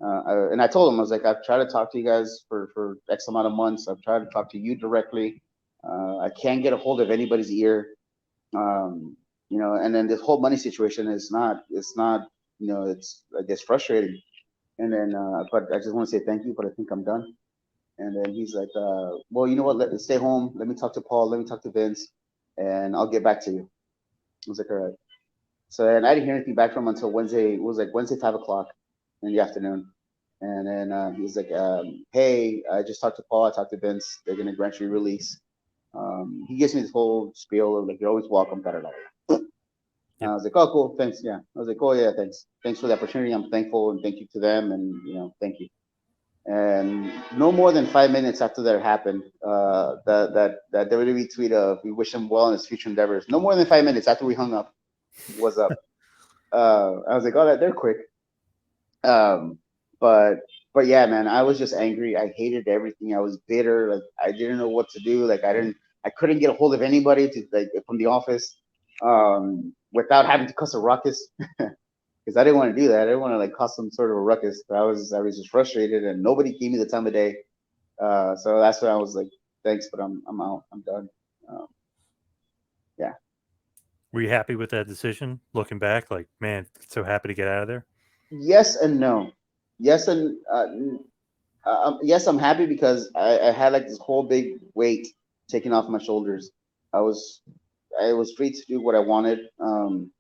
[SPEAKER 2] And I told him, I was like, I've tried to talk to you guys for X amount of months. I've tried to talk to you directly. I can't get a hold of anybody's ear. Um, and then this whole money situation it's not, it's, I guess, frustrating. And then, but I just want to say thank you, but I think I'm done. And then he's like, well, you know what? Stay home. Let me talk to Paul. Let me talk to Vince, and I'll get back to you. I was like, all right. So and I didn't hear anything back from him until Wednesday. It was like Wednesday 5 o'clock in the afternoon. And then he was like, hey, I just talked to Paul. I talked to Vince. They're gonna grant you release. He gives me this whole spiel of like, you're always welcome. Da, da, da.
[SPEAKER 1] Yep.
[SPEAKER 2] I was like, oh, cool, thanks. Yeah. I was like, oh yeah, thanks for the opportunity. I'm thankful and thank you to them, and thank you. And no more than 5 minutes after that happened, that WWE tweet of we wish him well in his future endeavors. No more than 5 minutes after we hung up was up. I was like, oh, they're quick. Um, but but yeah, man, I was just angry. I hated everything. I was bitter. Like I didn't know what to do. Like I couldn't get a hold of anybody to like from the office, without having to cause a ruckus. Because I didn't want to do that. I didn't want to like cause some sort of a ruckus. I was just frustrated, and nobody gave me the time of day. So that's when I was like, thanks, but I'm out. I'm done. Um, yeah.
[SPEAKER 1] Were you happy with that decision? Looking back, like, man, so happy to get out of there.
[SPEAKER 2] Yes and no. Yes and yes, I'm happy because I had like this whole big weight taken off my shoulders. I was I was free to do what I wanted. I'm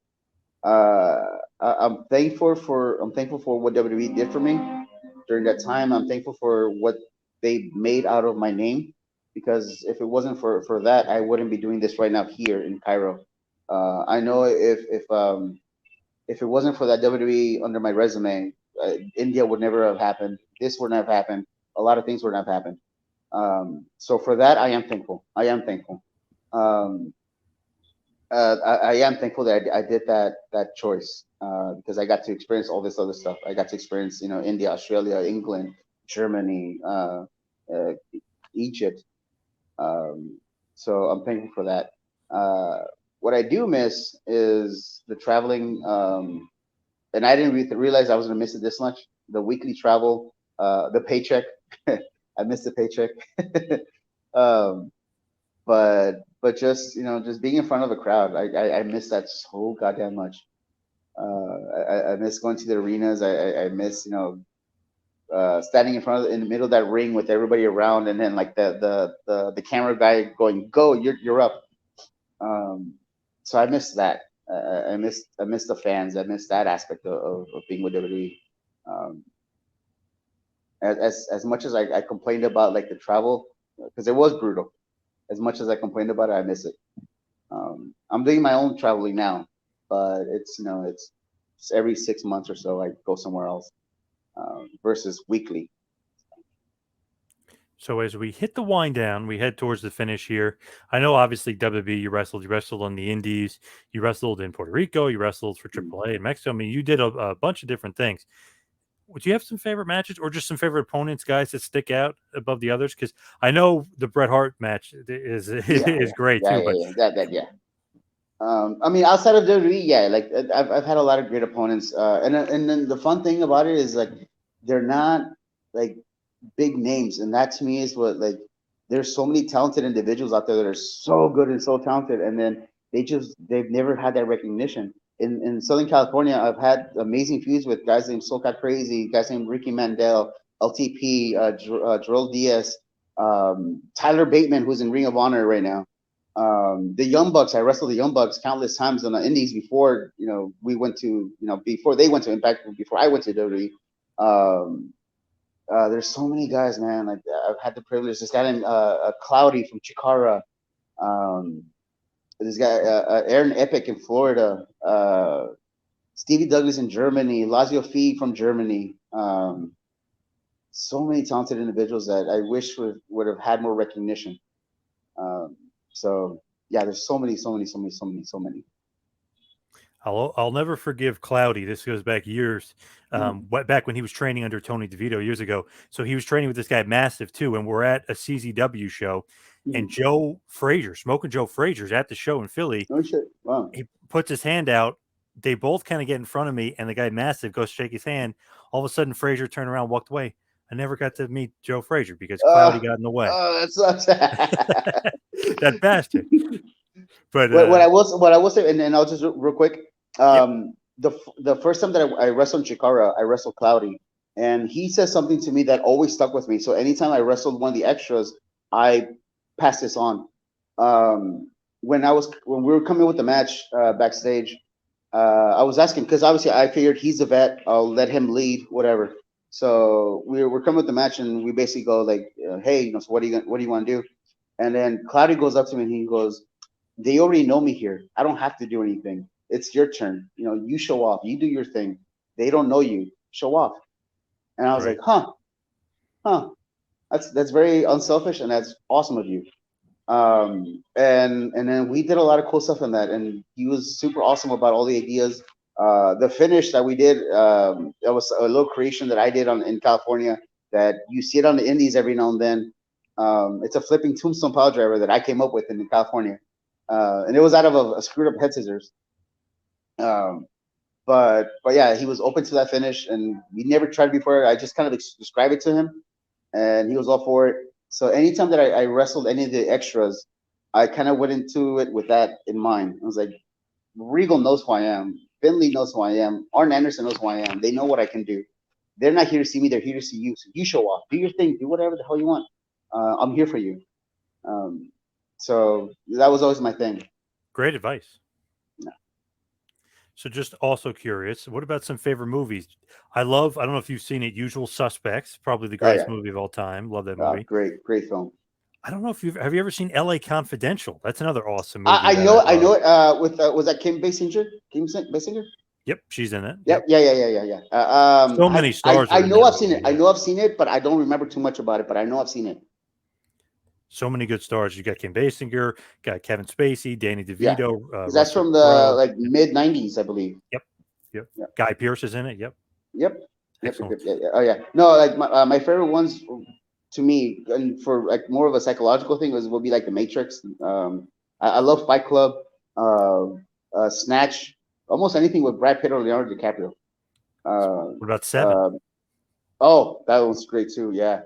[SPEAKER 2] thankful for what WWE did for me during that time. I'm thankful for what they made out of my name, because if it wasn't for that, I wouldn't be doing this right now here in Cairo. I know if it wasn't for that WWE under my resume, India would never have happened. This wouldn't have happened. A lot of things wouldn't have happened. So for that, I am thankful. I am thankful. Um, I am thankful that I did that choice, because I got to experience all this other stuff. I got to experience, India, Australia, England, Germany, uh, Egypt. Um, so I'm thankful for that. Uh, what I do miss is the traveling, and I didn't realize I was gonna miss it this much. The weekly travel, the paycheck. I missed the paycheck. um, but just being in front of a crowd, I miss that so goddamn much. I miss going to the arenas. I miss standing in the middle of that ring with everybody around, and then like the camera guy going, go, you're up. Um, so I miss that. I miss the fans. I miss that aspect of being with WWE. Um, as much as I complained about like the travel, because it was brutal. As much as I complained about it, I miss it. I'm doing my own traveling now, but it's every 6 months or so I go somewhere else, versus weekly.
[SPEAKER 1] So as we hit the wind down, we head towards the finish here. I know, obviously, WWE, you wrestled on the Indies, you wrestled in Puerto Rico, you wrestled for
[SPEAKER 2] Mm.
[SPEAKER 1] AAA in Mexico. I mean, you did a bunch of different things. Would you have some favorite matches or just some favorite opponents, guys, that stick out above the others? Because I know the Bret Hart match is
[SPEAKER 2] Yeah,
[SPEAKER 1] is great
[SPEAKER 2] yeah,
[SPEAKER 1] too,
[SPEAKER 2] yeah,
[SPEAKER 1] but
[SPEAKER 2] yeah, yeah. That yeah. I mean, outside of WWE, yeah, like I've had a lot of great opponents, and then the fun thing about it is like they're not like big names, and that to me is what like there's so many talented individuals out there that are so good and so talented, and then they've never had that recognition. In Southern California, I've had amazing feuds with guys named Soca Crazy, guys named Ricky Mandel, LTP, Joel Diaz, Tyler Bateman, who's in Ring of Honor right now. The Young Bucks, I wrestled the Young Bucks countless times on the Indies before, we went to, before they went to Impact, before I went to WWE. Um, there's so many guys, man. Like I've had the privilege. This guy named Cloudy from Chikara. Um, this guy Aaron Epic in Florida. Stevie Douglas in Germany. Lazio Fee from Germany. So many talented individuals that I wish would have had more recognition. Um, so yeah, there's so many, so many, so many, so many, so many.
[SPEAKER 1] I'll never forgive Cloudy. This goes back years,
[SPEAKER 2] Mm,
[SPEAKER 1] back when he was training under Tony DeVito years ago. So he was training with this guy Massive too, and we're at a CZW show, and
[SPEAKER 2] mm.
[SPEAKER 1] Joe Frazier, Smoking Joe Frazier's at the show in Philly.
[SPEAKER 2] No shit. Wow.
[SPEAKER 1] He puts his hand out, they both kind of get in front of me, and the guy massive goes to shake his hand. All of a sudden, Frazier turned around, walked away. I never got to meet Joe Frazier because Cloudy got in the way.
[SPEAKER 2] That sucks.
[SPEAKER 1] That bastard. But
[SPEAKER 2] what I will say, and I'll just real quick.
[SPEAKER 1] yep,
[SPEAKER 2] The first time that I wrestled Chikara, I wrestled Cloudy, and he said something to me that always stuck with me. So anytime I wrestled one of the extras, I passed this on. When we were coming with the match backstage, I was asking because obviously I figured he's a vet. I'll let him lead, whatever. So we're coming with the match, and we basically go like, "Hey, so what do you want to do?" And then Cloudy goes up to me and he goes, "They already know me here. I don't have to do anything. It's your turn. You show off. You do your thing. They don't know you. Show off." And I was
[SPEAKER 1] right.
[SPEAKER 2] like, huh. That's very unselfish, and that's awesome of you. And then we did a lot of cool stuff in that, and he was super awesome about all the ideas. The finish that we did, that was a little creation that I did in California that you see it on the indies every now and then. It's a flipping tombstone pile driver that I came up with in California, and it was out of a screwed up head scissors. But yeah, he was open to that finish, and we never tried before. I just kind of described it to him, and he was all for it. So anytime that I wrestled any of the extras, I kind of went into it with that in mind. I was like, Regal knows who I am. Finley knows who I am. Arn Anderson knows who I am. They know what I can do. They're not here to see me. They're here to see you. So you show off. Do your thing. Do whatever the hell you want. I'm here for you. So that was always my thing.
[SPEAKER 1] Great advice. So just also curious, what about some favorite movies? I don't know if you've seen it, Usual Suspects, probably the greatest movie of all time. Love that movie.
[SPEAKER 2] Great film.
[SPEAKER 1] I don't know if have you ever seen L.A. Confidential? That's another awesome movie.
[SPEAKER 2] I know it. With was that Kim Basinger? Kim Basinger?
[SPEAKER 1] Yep, she's in it.
[SPEAKER 2] Yep. Yeah.
[SPEAKER 1] So many stars.
[SPEAKER 2] I know I've seen it. I know I've seen it, but I don't remember too much about it. But I know I've seen it.
[SPEAKER 1] So many good stars. You got Kim Basinger, got Kevin Spacey, Danny DeVito.
[SPEAKER 2] Yeah. That's from the mid '90s, I believe.
[SPEAKER 1] Yep. Guy Pearce is in it.
[SPEAKER 2] Yep. Oh yeah. No, like my favorite ones to me, and for like more of a psychological thing, would be like The Matrix. I love Fight Club, Snatch, almost anything with Brad Pitt or Leonardo DiCaprio.
[SPEAKER 1] What about Seven?
[SPEAKER 2] Oh, that one's great too. Yeah.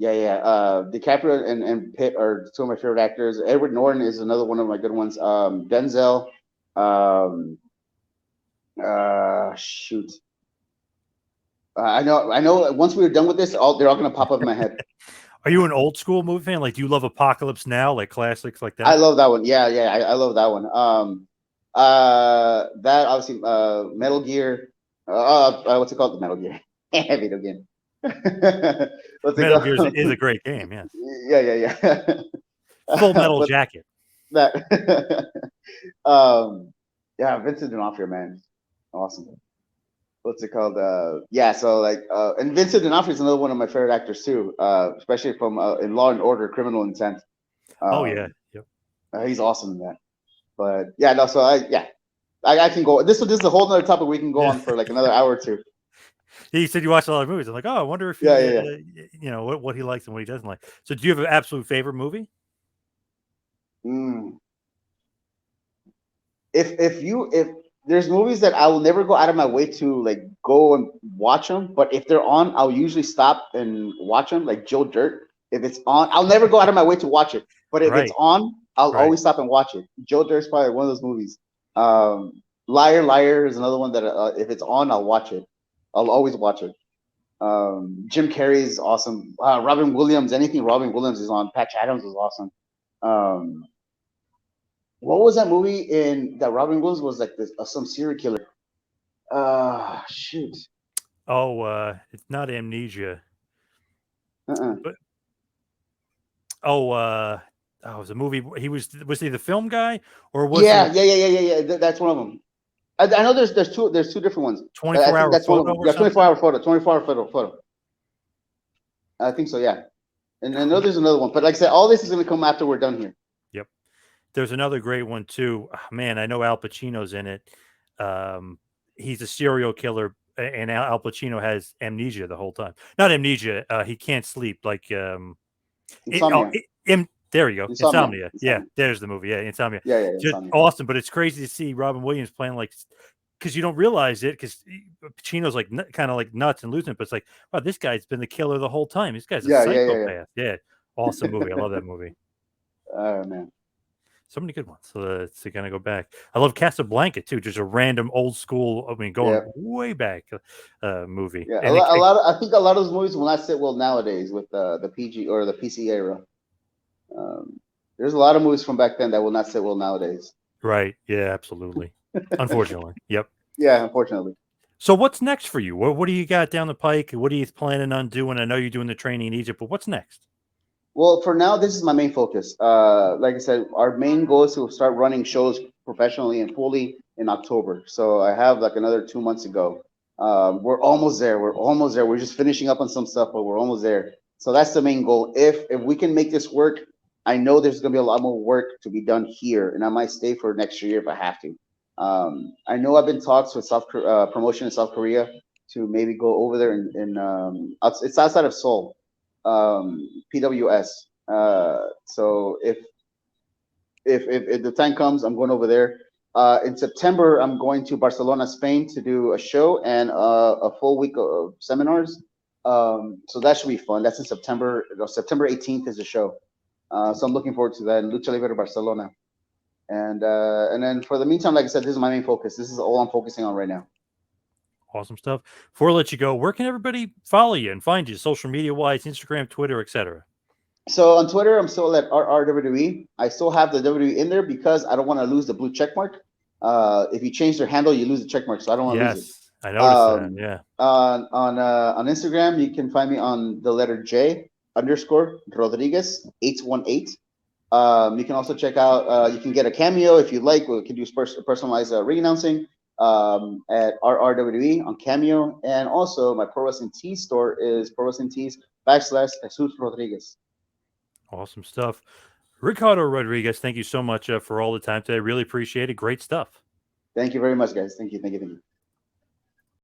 [SPEAKER 2] DiCaprio and Pitt are two of my favorite actors. Edward Norton is another one of my good ones. Denzel. Shoot. I know. Once we were done with this, they're all going to pop up in my head.
[SPEAKER 1] Are you an old school movie fan? Like, do you love Apocalypse Now, like classics like that?
[SPEAKER 2] I love that one. Yeah. I love that one. That obviously, Metal Gear. What's it called? The Metal Gear video game.
[SPEAKER 1] Metal Gear is a great game. Yes.
[SPEAKER 2] Yeah.
[SPEAKER 1] Full Metal Jacket.
[SPEAKER 2] That. Yeah, Vincent D'Onofrio, man, awesome. What's it called? So like, and Vincent D'Onofrio is another one of my favorite actors too, especially from in Law and Order: Criminal Intent.
[SPEAKER 1] Yep.
[SPEAKER 2] He's awesome in that. But yeah, no. So I can go. This is a whole other topic we can go on for like another hour or two.
[SPEAKER 1] He said you watch a lot of movies. I'm like, I wonder if you know what he likes and what he doesn't like. So, do you have an absolute favorite movie?
[SPEAKER 2] If there's movies that I will never go out of my way to like go and watch them, but if they're on, I'll usually stop and watch them. Like Joe Dirt, if it's on, I'll never go out of my way to watch it. But if it's on, I'll always stop and watch it. Joe Dirt is probably one of those movies. Liar Liar is another one that if it's on, I'll watch it. I'll always watch it. Jim Carrey is awesome. Robin Williams, anything Robin Williams is on. Patch Adams is awesome. What was that movie in that Robin Williams was like this some serial killer? Shoot.
[SPEAKER 1] It's not Amnesia.
[SPEAKER 2] But
[SPEAKER 1] it was a movie. Was he the film guy or was
[SPEAKER 2] yeah. That's one of them. I know there's two different ones.
[SPEAKER 1] 24-hour
[SPEAKER 2] that's
[SPEAKER 1] photo.
[SPEAKER 2] One of them. Yeah, 24-hour photo. 24-hour photo. I think so. Yeah, and I know there's another one, but like I said, all this is going to come after we're done here.
[SPEAKER 1] Yep. There's another great one too. Man, I know Al Pacino's in it. He's a serial killer, and Al Pacino has amnesia the whole time. Not amnesia. He can't sleep. Like
[SPEAKER 2] Insomnia.
[SPEAKER 1] There you go. Insomnia. Yeah, there's the movie. Yeah, Insomnia.
[SPEAKER 2] Yeah.
[SPEAKER 1] Just awesome, but it's crazy to see Robin Williams playing like because you don't realize it because Pacino's like kind of like nuts and losing it, but it's like, wow, this guy's been the killer the whole time. This guy's a psychopath. Yeah, awesome movie. I love that movie.
[SPEAKER 2] Oh man.
[SPEAKER 1] So many good ones. So it's gonna go back. I love Casablanca too. Just a random old school. I mean, going
[SPEAKER 2] Yeah.
[SPEAKER 1] way back movie.
[SPEAKER 2] Yeah.
[SPEAKER 1] And
[SPEAKER 2] A lot. I think a lot of those movies will not sit well nowadays with the PG or the PC era. There's a lot of movies from back then that will not sit well nowadays.
[SPEAKER 1] right. Yeah. Absolutely. Unfortunately. Yep.
[SPEAKER 2] Yeah. Unfortunately.
[SPEAKER 1] So what's next for you? What do you got down the pike? What are you planning on doing? I know you're doing the training in Egypt, but what's next?
[SPEAKER 2] Well, for now, this is my main focus. Like I said, our main goal is to start running shows professionally and fully in October. So I have like another 2 months to go. We're almost there. We're almost there. We're just finishing up on some stuff, but we're almost there. So that's the main goal. If we can make this work, I know there's gonna be a lot more work to be done here, and I might stay for next year if I have to. I know I've been talks with promotion in South Korea to maybe go over there it's outside of Seoul, PWS. So if the time comes, I'm going over there. In September, I'm going to Barcelona, Spain, to do a show and a full week of seminars. So that should be fun. That's in September. September 18th is the show. So I'm looking forward to that in Lucha Libre Barcelona. And then for the meantime, like I said, this is my main focus. This is all I'm focusing on right now.
[SPEAKER 1] Awesome stuff. Before I let you go, where can everybody follow you and find you, social media wise, Instagram, Twitter, etc.?
[SPEAKER 2] So on Twitter, I'm still at RRWE. I still have the WWE in there because I don't want to lose the blue check mark. If you change their handle, you lose the check mark. So I don't want to lose it.
[SPEAKER 1] Yes, I noticed that. Yeah.
[SPEAKER 2] On Instagram, you can find me on the letter J _ Rodriguez 818. You can also check out. You can get a cameo if you like. We can do personalized ring announcing at RRWE on Cameo, and also my Pro Wrestling Tees store is Pro Wrestling Tees / Jesus Rodriguez.
[SPEAKER 1] Awesome stuff. Ricardo Rodriguez, thank you so much for all the time today. Really appreciate it. Great stuff.
[SPEAKER 2] Thank you very much, guys. Thank you.